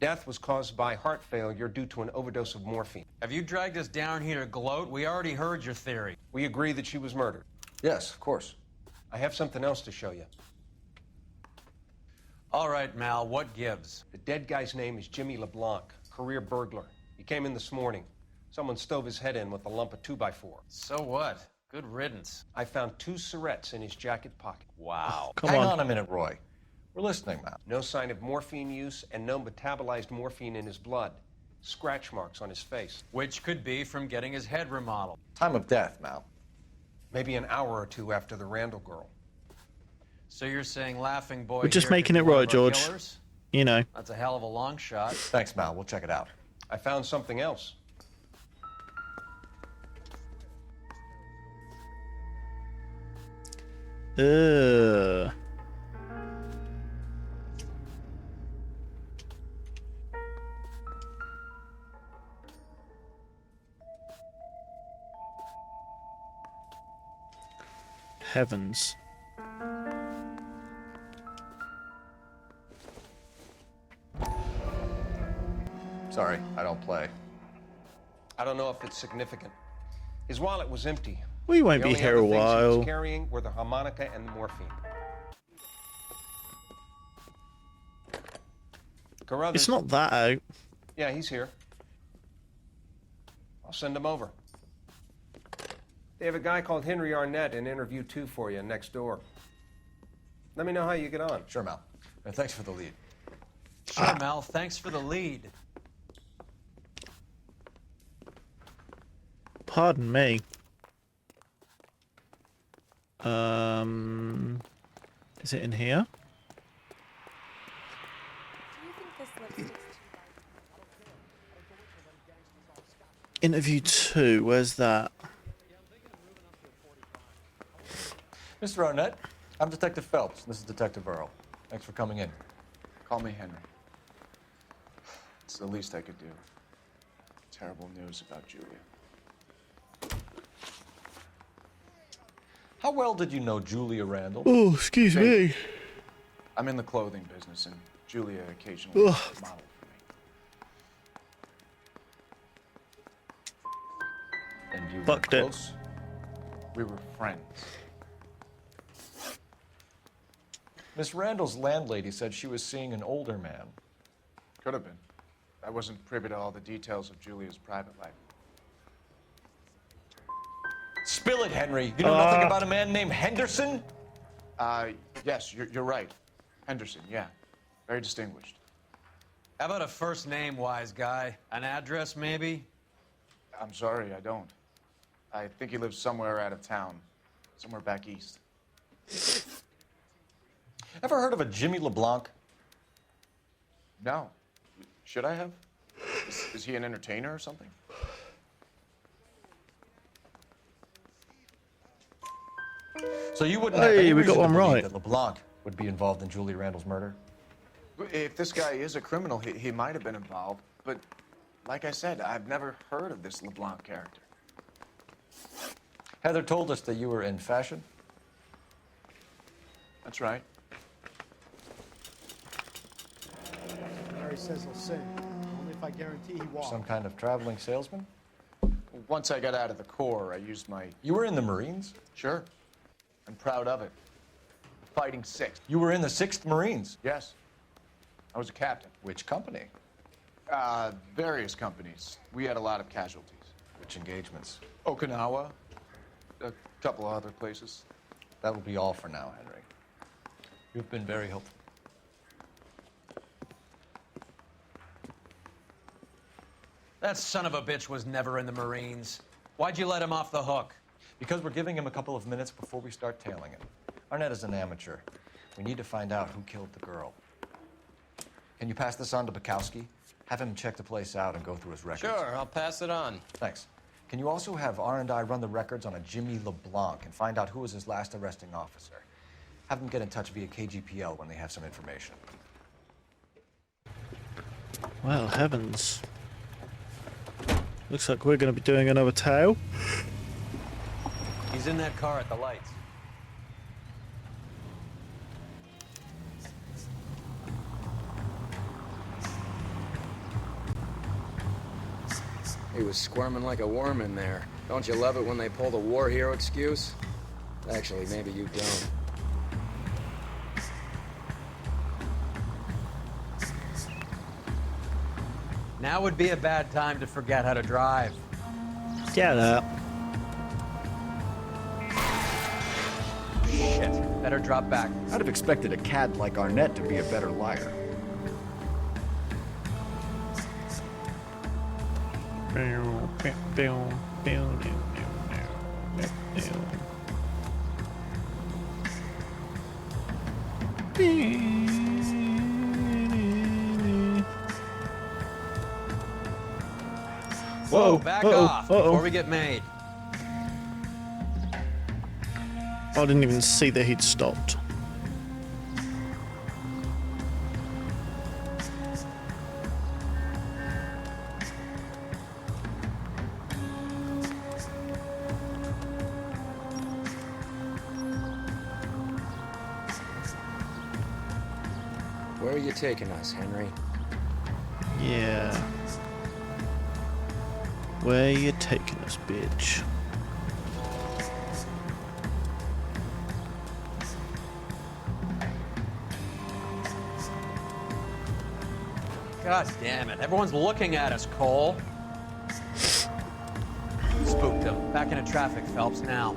Death was caused by heart failure due to an overdose of morphine. Have you dragged us down here to gloat? We already heard your theory. We agree that she was murdered. Yes, of course. I have something else to show you. All right, Mal, what gives? The dead guy's name is Jimmy LeBlanc, career burglar. He came in this morning. Someone stove his head in with a lump of 2x4. So what? Good riddance. I found 2 syrettes in his jacket pocket. Wow. Hang on a minute, Roy. We're listening, man. No sign of morphine use and no metabolized morphine in his blood. Scratch marks on his face. Which could be from getting his head remodeled. Time of death, Mal. Maybe an hour or two after the Randall girl. So you're saying Laughing Boy We're just here making could it be one right, of our George. killers? You know. That's a hell of a long shot. Thanks, Mal. We'll check it out. I found something else. Heavens. Sorry, I don't play. I don't know if it's significant. His wallet was empty. We won't The be only here other a things he while. was carrying were the harmonica and the morphine. Carruthers. It's not that out. Yeah, he's here. I'll send him over. They have a guy called Henry Arnett in interview 2 for you next door. Let me know how you get on. Sure, Mal. And thanks for the lead. Sure, Mal. Thanks for the lead. Pardon me. Is it in here? Interview 2, where's that? Mr. Arnett, I'm Detective Phelps. This is Detective Earl. Thanks for coming in. Call me Henry. It's the least I could do. Terrible news about Julia. How well did you know Julia Randall? Oh, excuse me. I'm in the clothing business, and Julia occasionally Ugh. modeled for me. And you were Fucked it. close? We were friends. Miss Randall's landlady said she was seeing an older man. Could have been. I wasn't privy to all the details of Julia's private life. Spill it, Henry. You know nothing about a man named Henderson? Yes, you're right. Henderson, yeah. Very distinguished. How about a first name, wise guy? An address, maybe? I'm sorry, I don't. I think he lives somewhere out of town, somewhere back east. Ever heard of a Jimmy LeBlanc? No. Should I have? Is he an entertainer or something? So you wouldn't have Hey, any we reason got to one believe right. that LeBlanc would be involved in Julie Randall's murder? If this guy is a criminal, he might have been involved. But like I said, I've never heard of this LeBlanc character. Heather told us that you were in fashion. That's right. Harry says he'll sing, only if I guarantee he won't. Some kind of traveling salesman? Once I got out of the Corps, I used my... You were in the Marines? Sure. I'm proud of it. Fighting 6th. You were in the 6th Marines? Yes. I was a captain. Which company? Various companies. We had a lot of casualties. Which engagements? Okinawa. A couple of other places. That will be all for now, Henry. You've been very helpful. That son of a bitch was never in the Marines. Why'd you let him off the hook? Because we're giving him a couple of minutes before we start tailing him. Arnett is an amateur. We need to find out who killed the girl. Can you pass this on to Bukowski? Have him check the place out and go through his records. Sure, I'll pass it on. Thanks. Can you also have R&I run the records on a Jimmy LeBlanc and find out who was his last arresting officer? Have them get in touch via KGPL when they have some information. Well, heavens. Looks like we're going to be doing another tale. He's in that car at the lights. He was squirming like a worm in there. Don't you love it when they pull the war hero excuse? Actually, maybe you don't. Now would be a bad time to forget how to drive. Yeah, that. Shit. Better drop back. I'd have expected a cad like Arnett to be a better liar. Whoa, back off before we get made. I didn't even see that he'd stopped. Where are you taking us, Henry? Yeah. Where you taking us, bitch? God damn it. Everyone's looking at us, Cole. Spooked him. Back into traffic, Phelps, now.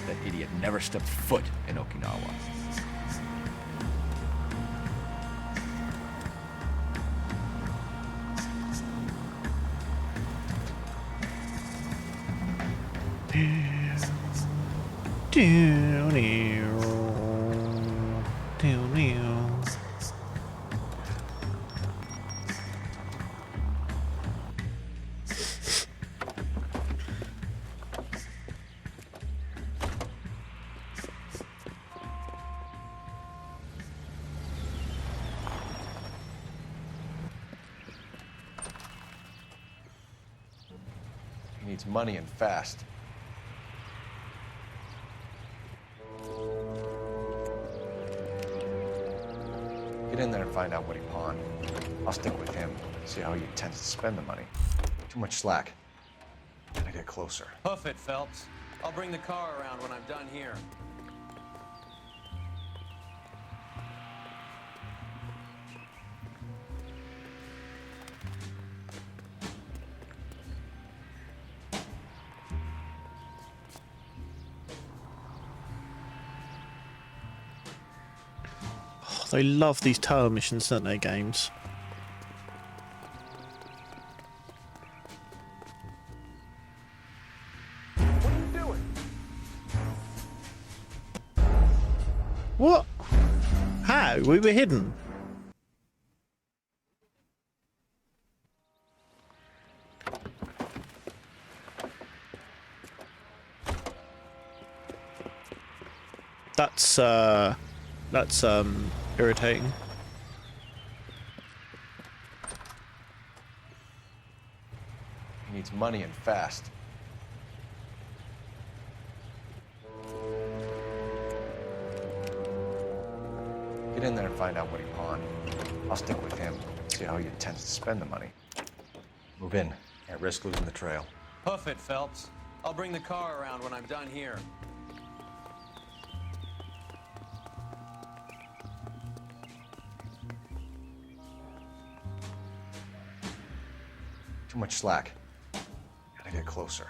That idiot never stepped foot in Okinawa. He needs money and fast. Get in there and find out what he pawned. I'll stick with him, see how he intends to spend the money. Too much slack. Gotta get closer. Hoof it, Phelps. I'll bring the car around when I'm done here. They love these tower missions, don't they, games? What? How? We were hidden. That's irritating. He needs money and fast. Get in there and find out what he pawned. I'll stick with him, see how he intends to spend the money. Move in. Can't risk losing the trail. Hoof it, Phelps. I'll bring the car around when I'm done here. Too much slack. Gotta get closer.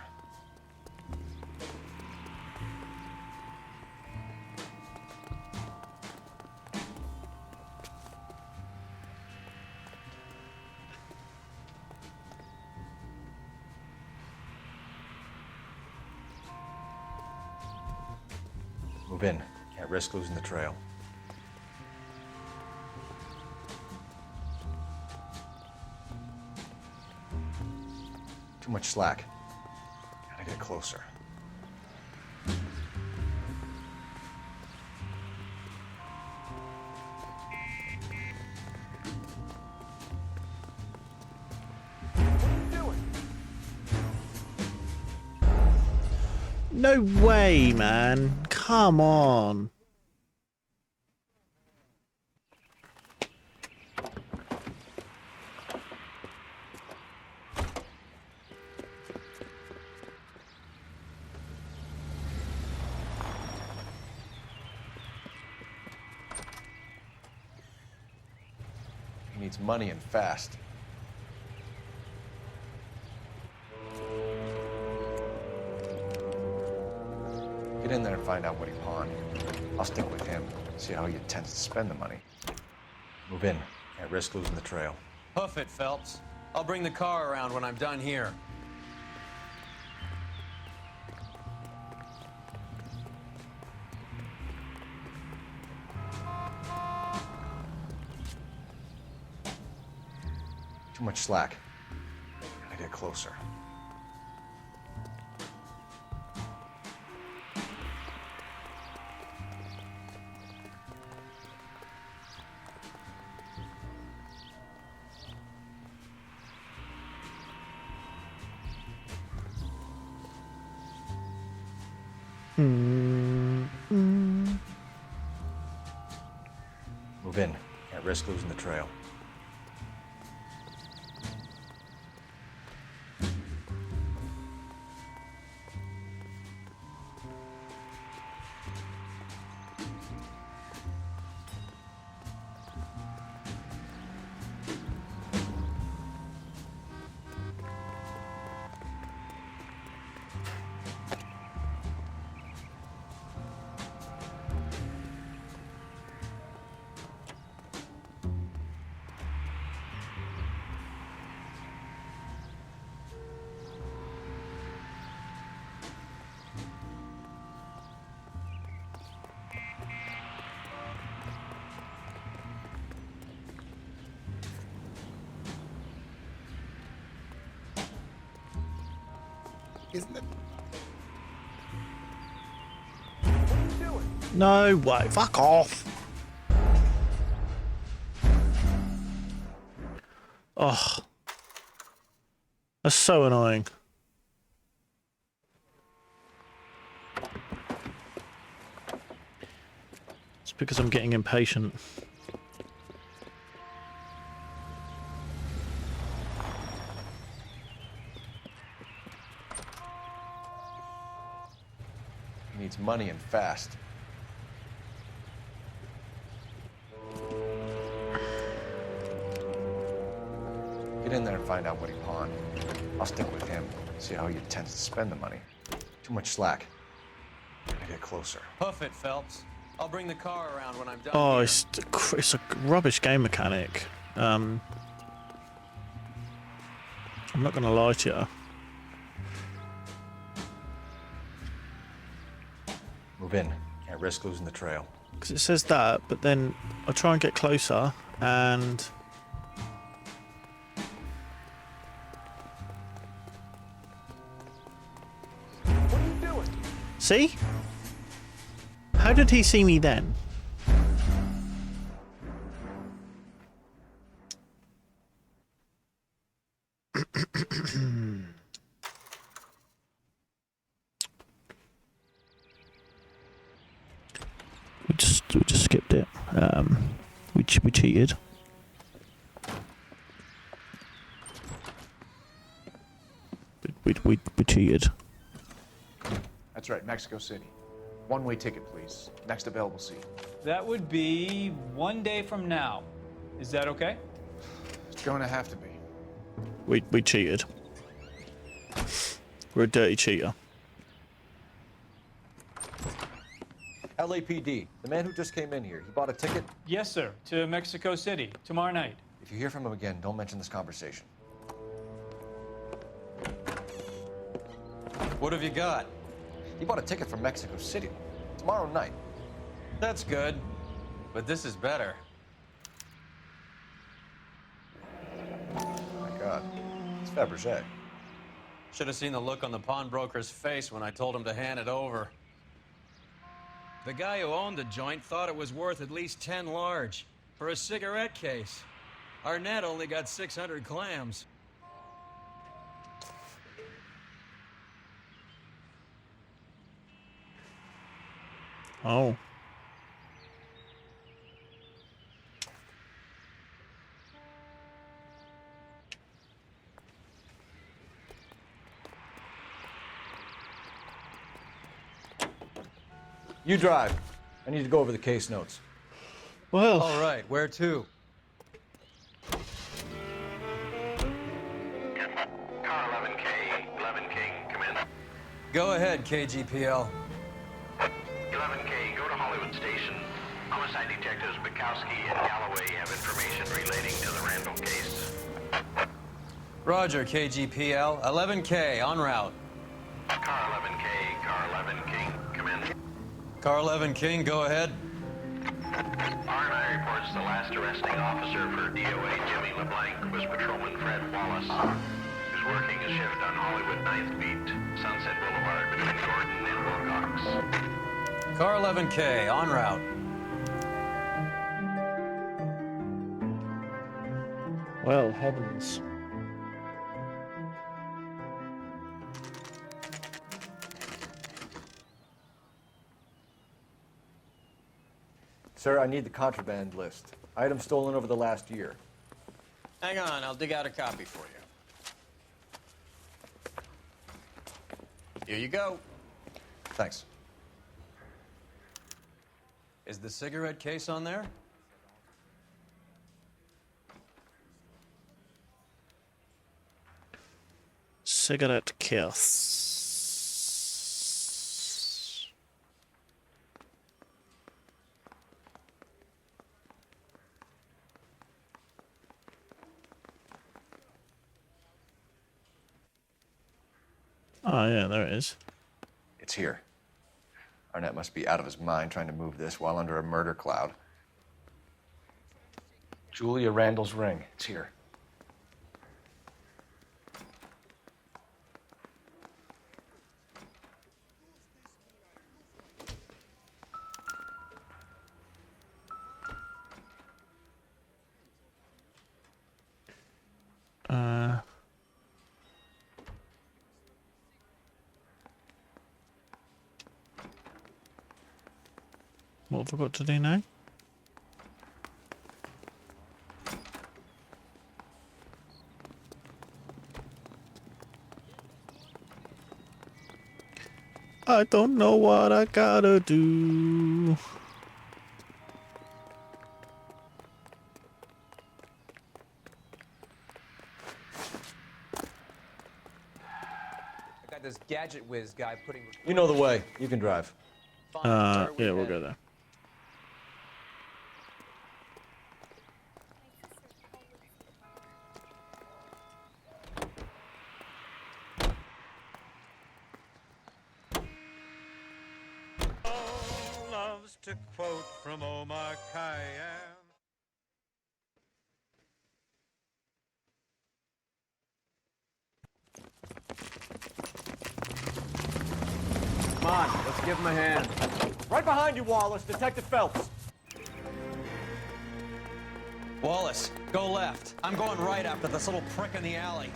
Move in. Can't risk losing the trail. Too much slack. Gotta get closer. No way, man. Come on. He needs money and fast. Get in there and find out what he pawned. I'll stick with him, see how he intends to spend the money. Move in. Can't risk losing the trail. Hoof it, Phelps. I'll bring the car around when I'm done here. Too much slack. Gotta get closer. Move in. Can't risk losing the trail. Isn't it? No way. Fuck off. Oh. That's so annoying. It's because I'm getting impatient. He needs money and fast. Get in there and find out what he pawned. I'll stick with him, see how he intends to spend the money. Too much slack. Gotta get closer. Hoof it, Phelps. I'll bring the car around when I'm done. Oh, here. it's a rubbish game mechanic. I'm not gonna lie to you. Move in. Can't risk losing the trail. Because it says that, but then I try and get closer, and What are you doing? see? How did he see me then? We just skipped it. We cheated. We cheated. That's right, Mexico City. One-way ticket, please. Next available seat. That would be 1 day from now. Is that okay? It's going to have to be. We cheated. We're a dirty cheater. LAPD, the man who just came in here, he bought a ticket? Yes, sir. To Mexico City, tomorrow night. If you hear from him again, don't mention this conversation. What have you got? He bought a ticket from Mexico City. Tomorrow night. That's good. But this is better. My God. It's Fabergé. Should have seen the look on the pawnbroker's face when I told him to hand it over. The guy who owned the joint thought it was worth at least 10 large for a cigarette case. Arnett only got 600 clams. Oh. You drive. I need to go over the case notes. Well. All right, where to? Car 11K, 11 King, come in. Go ahead, KGPL. 11K, go to Hollywood Station. Homicide detectives Bukowski and Galloway have information relating to the Randall case. Roger, KGPL. 11K, en route. Car 11K, car 11 King, come in. Car 11 King, go ahead. R&I reports the last arresting officer for DOA Jimmy LeBlanc was Patrolman Fred Wallace, who's working a shift on Hollywood 9th Beat, Sunset Boulevard between Gordon and Wilcox. Car 11K, en route. Well, heavens. Sir, I need the contraband list. Items stolen over the last year. Hang on, I'll dig out a copy for you. Here you go. Thanks. Is the cigarette case on there? Cigarette case. Oh, yeah, there it is. It's here. Arnett must be out of his mind trying to move this while under a murder cloud. Julia Randall's ring. It's here. What have I got to do now? I don't know what I gotta do. I got this gadget whiz guy putting... You know the way. You can drive. Yeah, we'll go there. to quote from Omar Khayyam. Come on, let's give him a hand. Right behind you, Wallace. Detective Phelps. Wallace, go left. I'm going right after this little prick in the alley.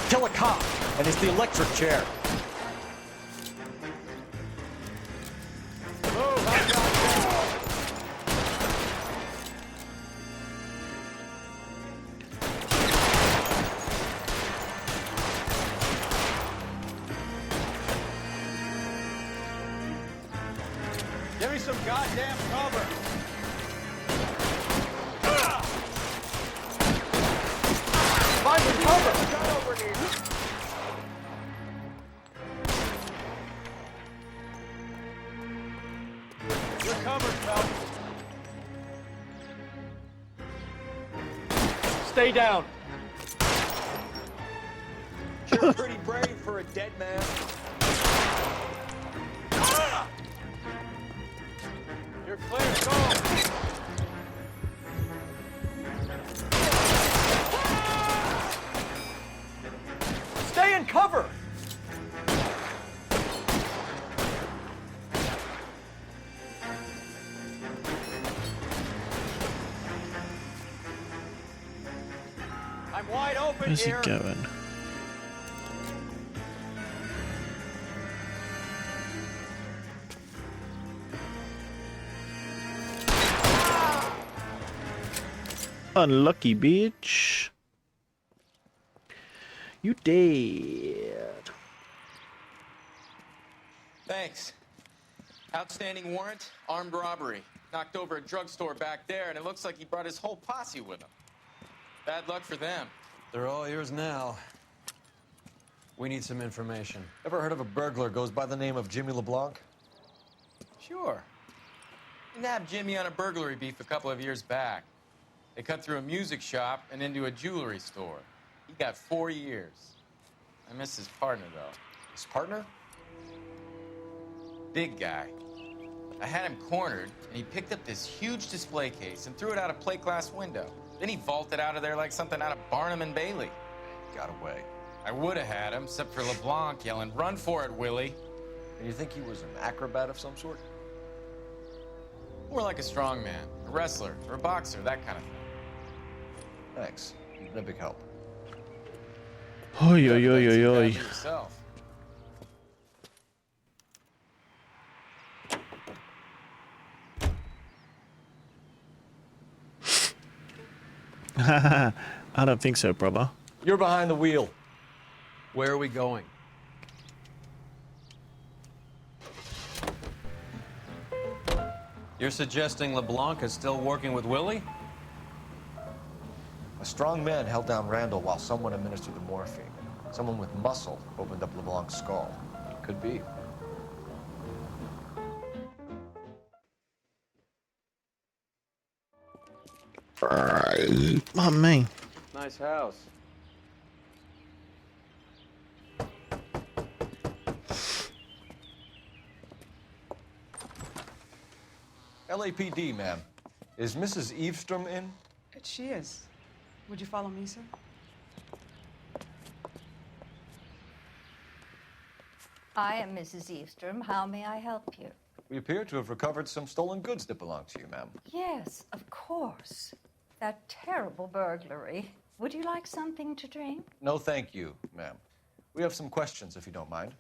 Kill a cop, and it's the electric chair. Give me some goddamn cover. Find some cover. You're covered, Phelps. Stay down. You're pretty brave for a dead man. You're clear. Go. Stay in cover. I'm wide open Where's he here. going? Unlucky bitch. You dead. Thanks. Outstanding warrant, armed robbery. Knocked over a drugstore back there, and it looks like he brought his whole posse with him. Bad luck for them. They're all yours now. We need some information. Ever heard of a burglar goes by the name of Jimmy LeBlanc? Sure. We nabbed Jimmy on a burglary beef a couple of years back. They cut through a music shop and into a jewelry store. He got 4 years. I miss his partner, though. His partner? Big guy. I had him cornered, and he picked up this huge display case and threw it out a plate glass window. Then he vaulted out of there like something out of Barnum and Bailey. Got away. I would have had him, except for LeBlanc yelling, "Run for it, Willie!" And you think he was an acrobat of some sort? More like a strongman, a wrestler, or a boxer, that kind of thing. Thanks. You've been a big help. Oi, oi, oi, oi, oi. Yourself. I don't think so, brother. You're behind the wheel. Where are we going? You're suggesting LeBlanc is still working with Willie? A strong man held down Randall while someone administered the morphine. Someone with muscle opened up LeBlanc's skull. Could be. Oh, me. Nice house. LAPD, ma'am. Is Mrs. Eavestrom in? She is. Would you follow me, sir? I am Mrs. Eavestrom. How may I help you? We appear to have recovered some stolen goods that belong to you, ma'am. Yes, of course. That terrible burglary. Would you like something to drink? No, thank you, ma'am. We have some questions, if you don't mind.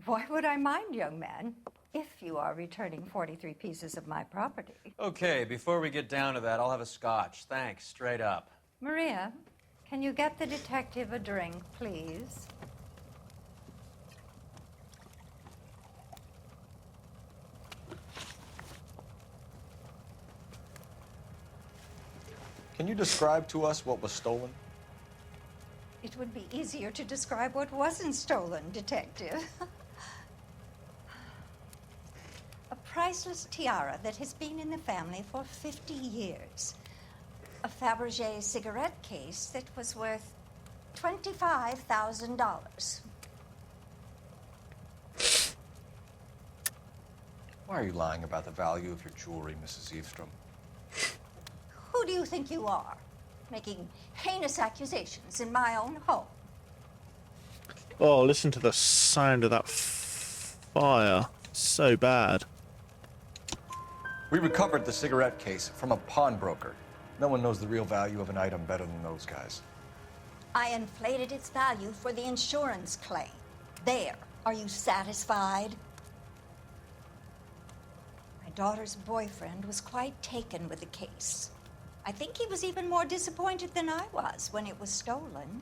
Why would I mind, young man, if you are returning 43 pieces of my property? Okay, before we get down to that, I'll have a scotch. Thanks, straight up. Maria, can you get the detective a drink, please? Can you describe to us what was stolen? It would be easier to describe what wasn't stolen, Detective. A priceless tiara that has been in the family for 50 years. A Fabergé cigarette case that was worth $25,000. Why are you lying about the value of your jewelry, Mrs. Eavestrom? Who do you think you are? Making heinous accusations in my own home. Oh, listen to the sound of that fire. So bad. We recovered the cigarette case from a pawnbroker. No one knows the real value of an item better than those guys. I inflated its value for the insurance claim. There. Are you satisfied? My daughter's boyfriend was quite taken with the case. I think he was even more disappointed than I was when it was stolen.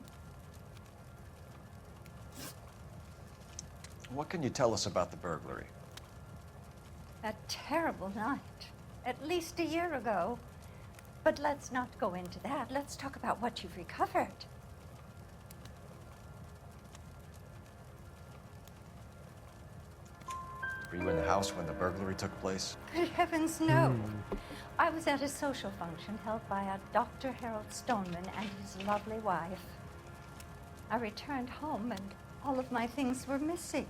What can you tell us about the burglary? That terrible night. At least a year ago. But let's not go into that. Let's talk about what you've recovered. Were you in the house when the burglary took place? Good heavens, no. I was at a social function held by a Dr. Harold Stoneman and his lovely wife. I returned home and all of my things were missing.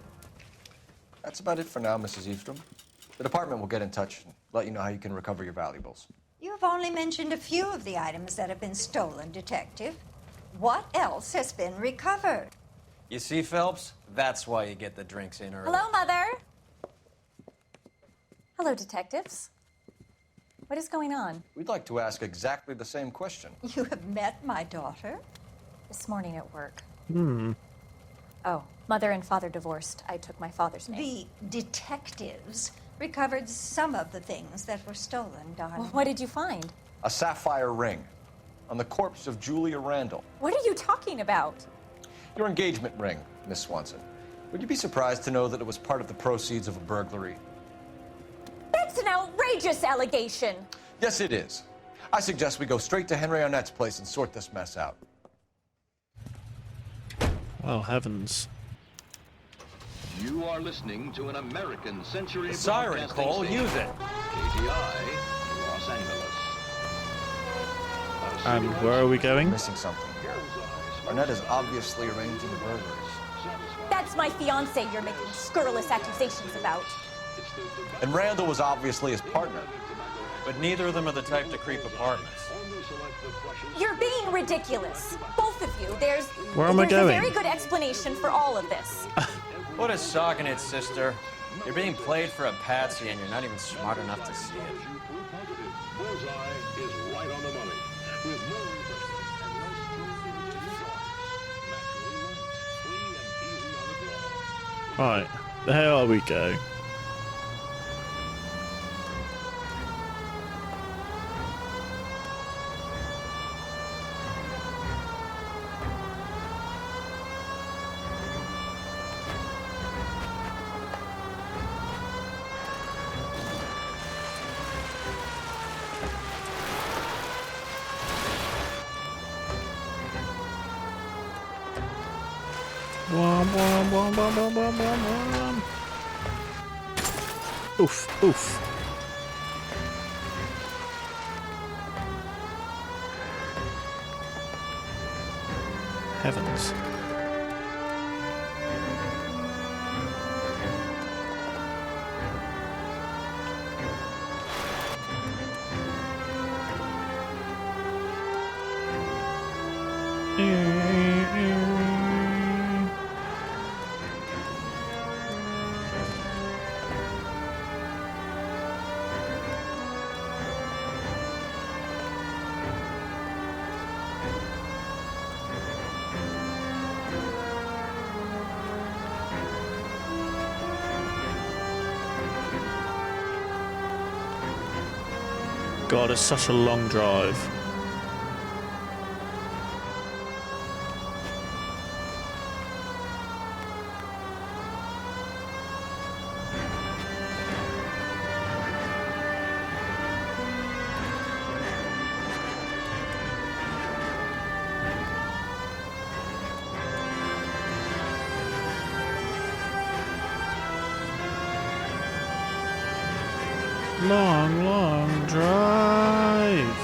That's about it for now, Mrs. Eavestrom. The department will get in touch and let you know how you can recover your valuables. You've only mentioned a few of the items that have been stolen, Detective. What else has been recovered? You see, Phelps? That's why you get the drinks in early. Hello, Mother. Hello, detectives. What is going on? We'd like to ask exactly the same question. You have met my daughter? This morning at work. Hmm. Oh, mother and father divorced. I took my father's name. The detectives recovered some of the things that were stolen, darling. Well, what did you find? A sapphire ring on the corpse of Julia Randall. What are you talking about? Your engagement ring, Miss Swanson. Would you be surprised to know that it was part of the proceeds of a burglary? That's an outrageous allegation. Yes, it is. I suggest we go straight to Henry Arnett's place and sort this mess out. Well, heavens. You are listening to an American Century The siren, Broadcasting Cole, station. use it. KTI, Los Angeles. And where are we going? Missing something here. Arnett is obviously arranging the burglaries. That's my fiance you're making scurrilous accusations about. And Randall was obviously his partner. But neither of them are the type to creep apartments. You're being ridiculous. Both of you. There's Where am I a going? very good explanation for all of this. Put a sock in it, sister. You're being played for a patsy and you're not even smart enough to see it. Bullseye is right on the money. With more Right, there we go. Wom, wom, wom, wom, wom, wom, wom, wom. Oof, oof. Heavens. God, it's such a long drive. Long, long drive.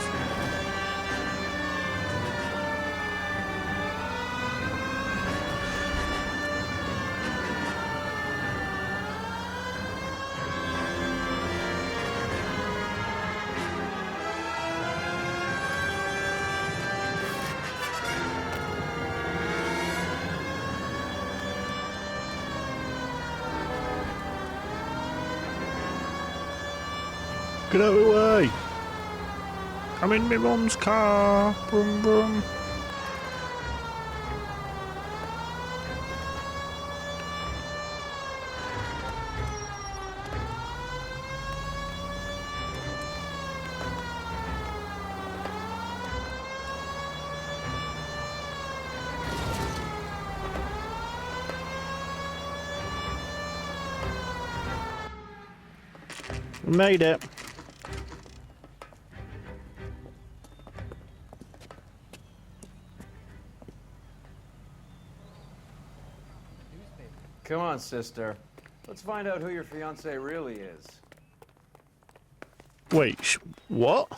Get out of the way! I'm in my mum's car. Brum brum. We made it. Come on, sister. Let's find out who your fiance really is. Wait, what?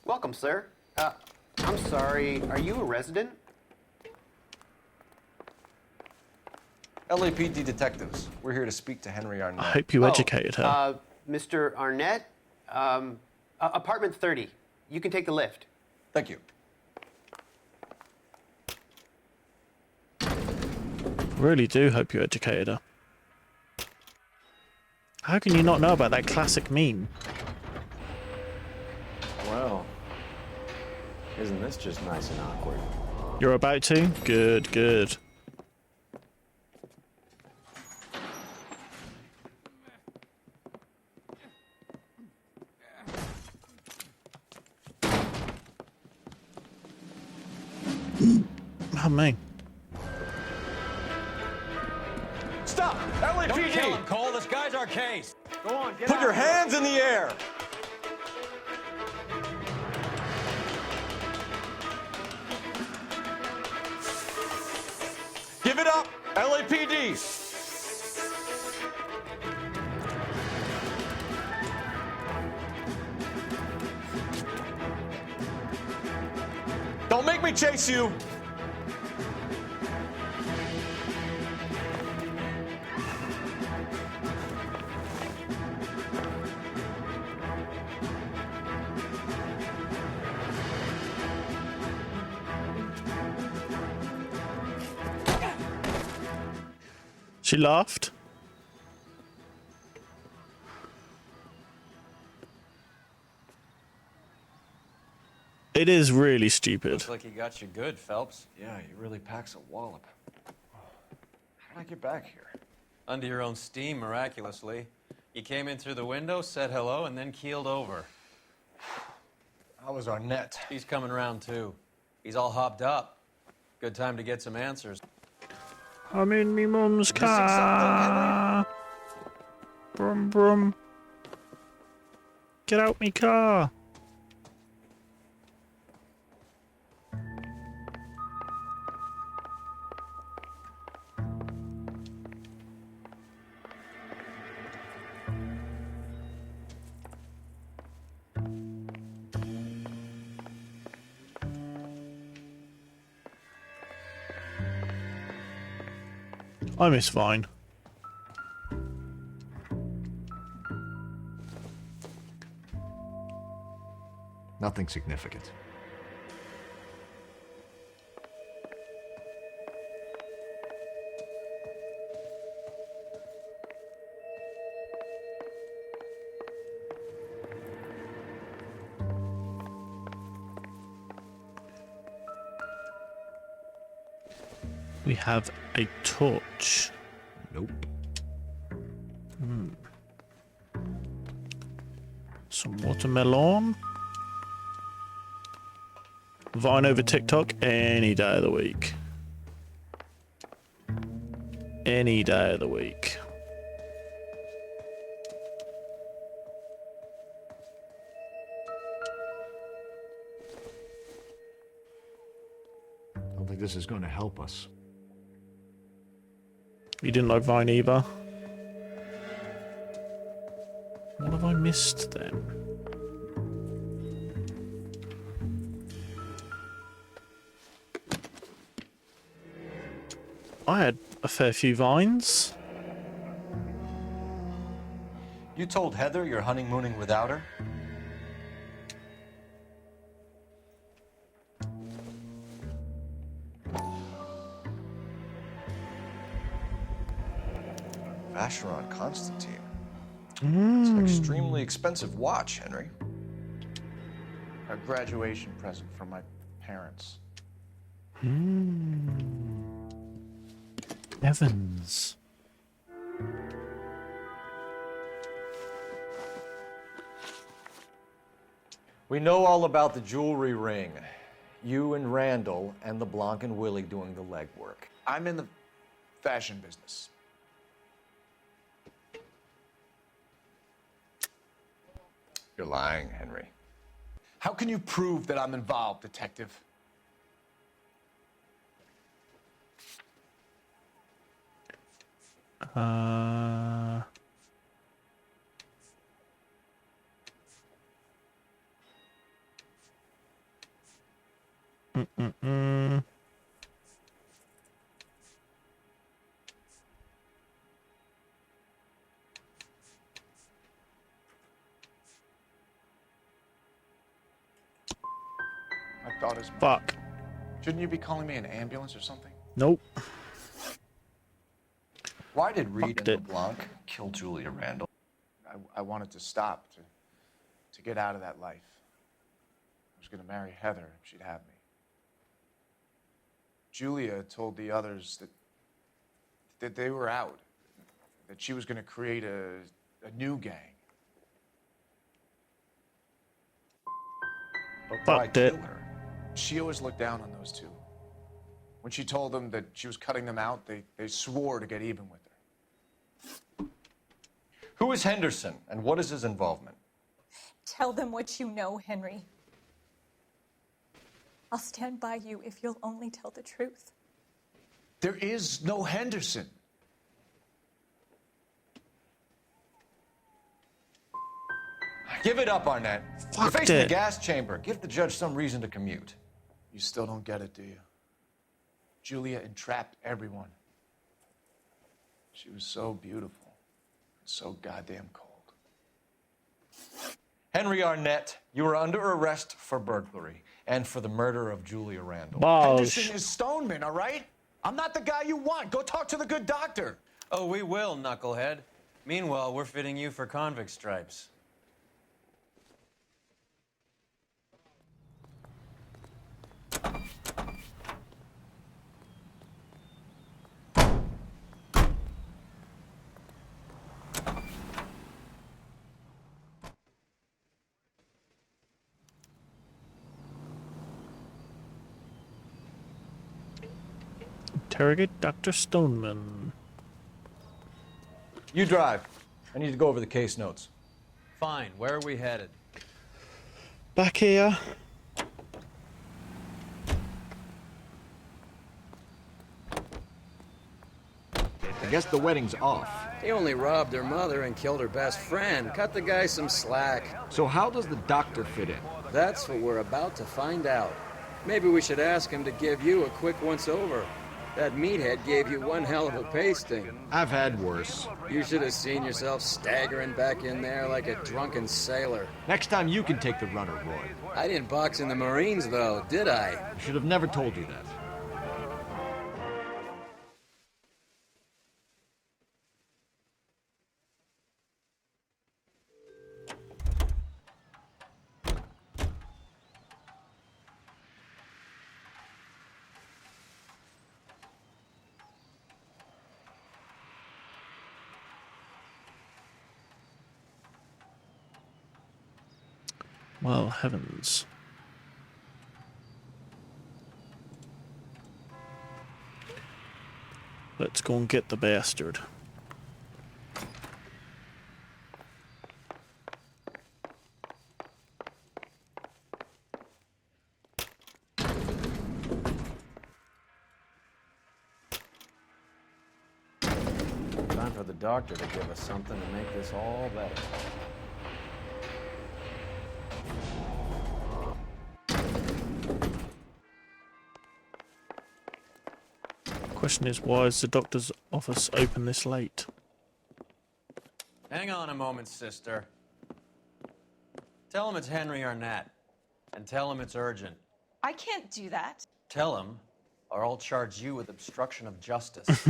Welcome, sir. I'm sorry, are you a resident? LAPD detectives. We're here to speak to Henry Arnett. I hope you educated her. Mr. Arnett? Apartment 30. You can take the lift. Thank you. Really do hope you educated her. How can you not know about that classic meme? Well, isn't this just nice and awkward? You're about to? Good, good. Oh, man. Stop! LAPD! Don't kill him, Cole. This guy's our case. Go on, get Put out. your hands in the air. Give it up, LAPD. Don't make me chase you. She laughed. It is really stupid. Looks like he got you good, Phelps. Yeah, he really packs a wallop. How did I get back here? Under your own steam, miraculously. You came in through the window, said hello, and then keeled over. How was Arnett? He's coming around, too. He's all hopped up. Good time to get some answers. I'm in me mum's car. Brum brum. Get out me car. I miss Vine. Nothing significant. We have a torch. Nope. Some watermelon. Vine over TikTok any day of the week. Any day of the week. I don't think this is going to help us. You didn't like Vine either? What have I missed then? I had a fair few vines. You told Heather you're honeymooning without her? Vacheron Constantine. It's an extremely expensive watch, Henry. A graduation present from my parents. Evans. We know all about the jewelry ring. You and Randall and LeBlanc and Willie doing the legwork. I'm in the fashion business. You're lying, Henry. How can you prove that I'm involved, Detective? My daughter's mine. Fuck. Shouldn't you be calling me an ambulance or something? Nope. Why did Reed Fucked and it. LeBlanc kill Julia Randall? I wanted to stop, to get out of that life. I was going to marry Heather if she'd have me. Julia told the others that they were out, that she was going to create a new gang. But why Fucked it. kill her? She always looked down on those two. When she told them that she was cutting them out, they swore to get even with her. Who is Henderson, and what is his involvement? Tell them what you know, Henry. I'll stand by you if you'll only tell the truth. There is no Henderson. Give it up, Arnett. You're Fucked facing it. the gas chamber. Give the judge some reason to commute. You still don't get it, do you? Julia entrapped everyone. She was so beautiful and so goddamn cold. Henry Arnett, you are under arrest for burglary and for the murder of Julia Randall. Henderson is Stoneman, all right? I'm not the guy you want. Go talk to the good doctor. Oh, we will, knucklehead. Meanwhile, we're fitting you for convict stripes. Interrogate Dr. Stoneman. You drive. I need to go over the case notes. Fine. Where are we headed? Back here. I guess the wedding's off. He only robbed her mother and killed her best friend. Cut the guy some slack. So how does the doctor fit in? That's what we're about to find out. Maybe we should ask him to give you a quick once-over. That meathead gave you one hell of a pasting. I've had worse. You should have seen yourself staggering back in there like a drunken sailor. Next time you can take the runner, Roy. I didn't box in the Marines, though, did I? I should have never told you that. Well, heavens. Let's go and get the bastard. Time for the doctor to give us something to make this all better. Question is, why is the doctor's office open this late? Hang on a moment, sister. Tell him it's Henry Arnett, and tell him it's urgent. I can't do that. Tell him, or I'll charge you with obstruction of justice.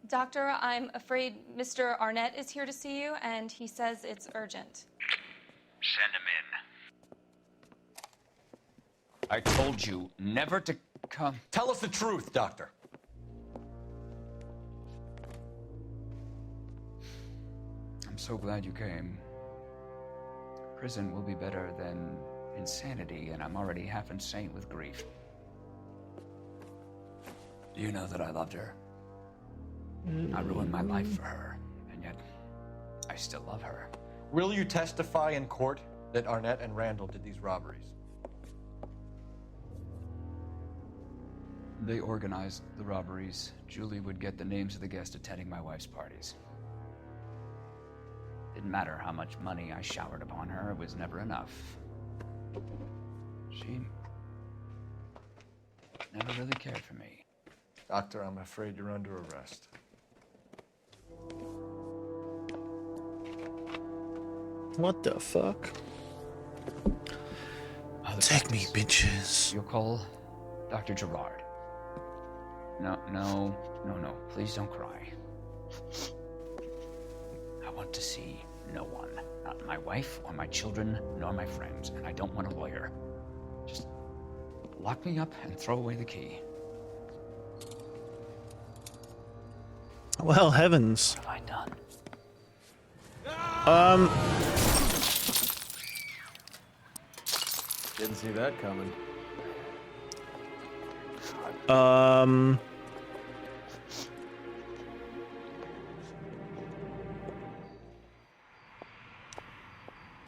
Doctor, I'm afraid Mr. Arnett is here to see you, and he says it's urgent. Send him in. I told you never to come. Tell us the truth, Doctor. I'm so glad you came. Prison will be better than insanity, and I'm already half insane with grief. Do you know that I loved her? I ruined my life for her, and yet I still love her. Will you testify in court that Arnett and Randall did these robberies? They organized the robberies. Julie would get the names of the guests attending my wife's parties. Didn't matter how much money I showered upon her, it was never enough. She never really cared for me. Doctor, I'm afraid you're under arrest. What the fuck? Take me, bitches. You'll call Dr. Gerard. No. Please don't cry. I want to see no one. Not my wife or my children, nor my friends. And I don't want a lawyer. Just lock me up and throw away the key. Well, heavens. What have I done? Didn't see that coming.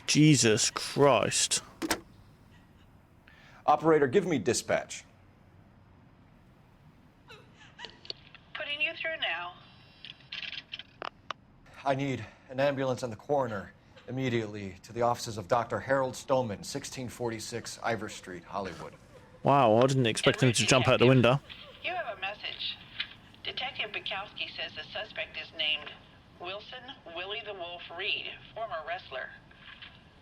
Jesus Christ. Operator, give me dispatch. Putting you through now. I need an ambulance and the coroner immediately to the offices of Dr. Harold Stoneman, 1646 Ivor Street, Hollywood. Wow, I didn't expect him to jump out the window. You have a message. Detective Bukowski says the suspect is named Wilson Willie the Wolf Reed, former wrestler.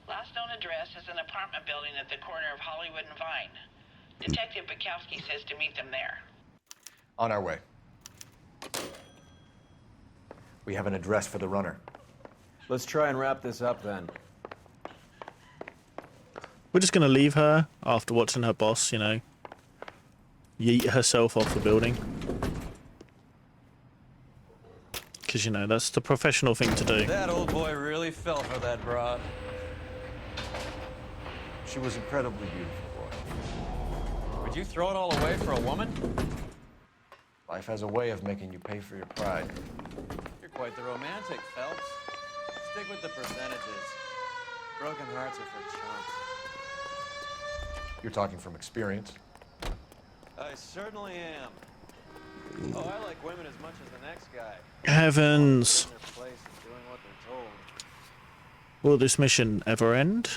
Last known address is an apartment building at the corner of Hollywood and Vine. Detective Bukowski says to meet them there. On our way. We have an address for the runner. Let's try and wrap this up then. We're just going to leave her after watching her boss, yeet herself off the building. Because, that's the professional thing to do. That old boy really fell for that broad. She was incredibly beautiful, boy. Would you throw it all away for a woman? Life has a way of making you pay for your pride. You're quite the romantic, Phelps. Stick with the percentages. Broken hearts are for chumps. You're talking from experience. I certainly am. Oh, I like women as much as the next guy. Heavens. In their place and doing what they're told. Will this mission ever end?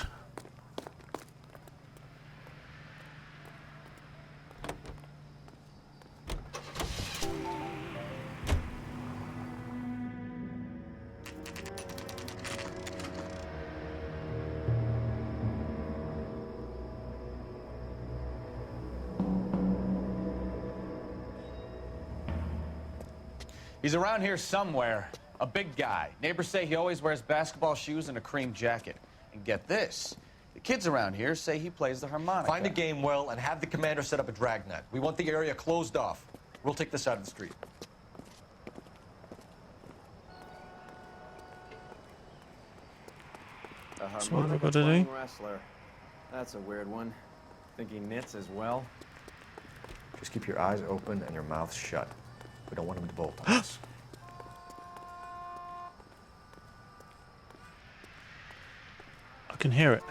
He's around here somewhere. A big guy. Neighbors say he always wears basketball shoes and a cream jacket. And get this. The kids around here say he plays the harmonica. Find a game well and have the commander set up a dragnet. We want the area closed off. We'll take this side of the street. A That's what I harmonica gotta do. playing wrestler. That's a weird one. Think he knits as well? Just keep your eyes open and your mouth shut. We don't want him to bolt on us. I can hear it.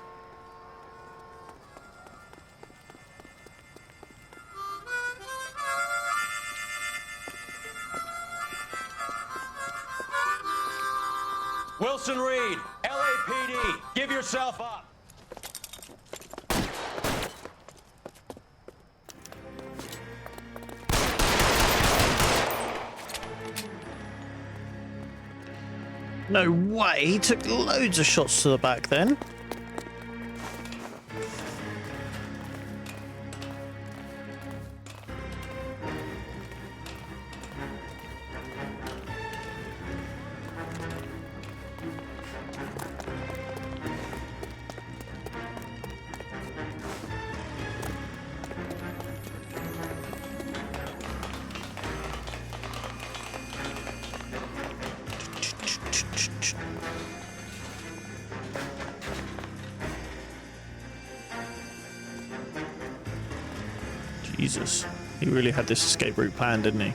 Wilson Reed, LAPD, give yourself up. No way, he took loads of shots to the back then. Jesus, he really had this escape route planned, didn't he?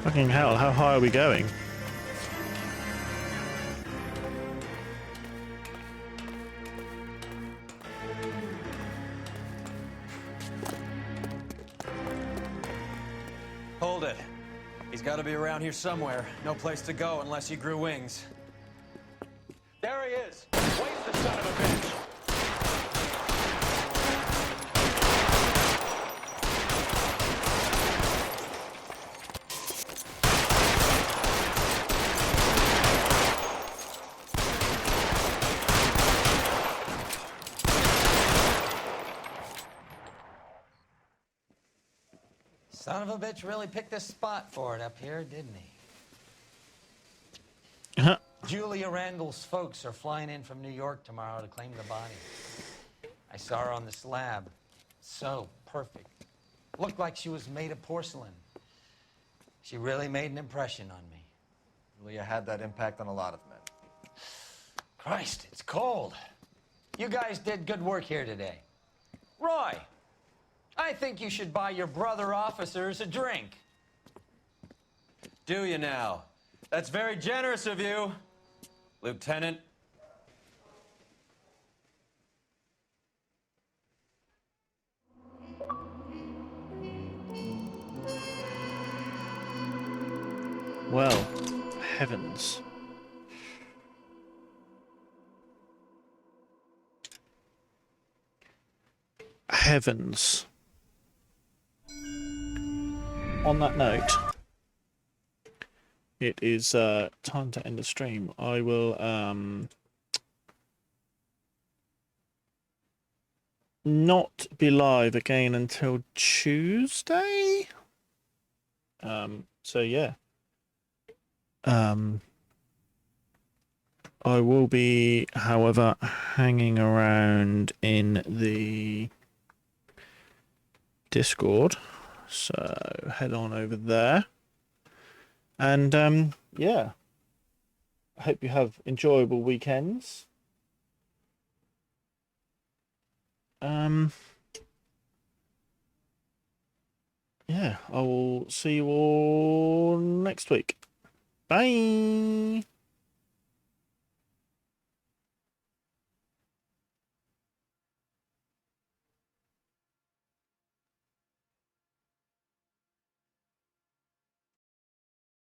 Fucking hell, how high are we going? Hold it. He's got to be around here somewhere. No place to go unless he grew wings. There he is. Where's the son of a bitch? Son of a bitch really picked a spot for it up here, didn't he? Julia Randall's folks are flying in from New York tomorrow to claim the body. I saw her on the slab. So perfect. Looked like she was made of porcelain. She really made an impression on me. Julia had that impact on a lot of men. Christ, it's cold. You guys did good work here today. Roy, I think you should buy your brother officers a drink. Do you now? That's very generous of you, Lieutenant. Well, heavens. Heavens. On that note, it is time to end the stream. I will not be live again until Tuesday. So yeah. I will be, however, hanging around in the Discord, so head on over there. And yeah, I hope you have enjoyable weekends. Yeah, I will see you all next week. Bye.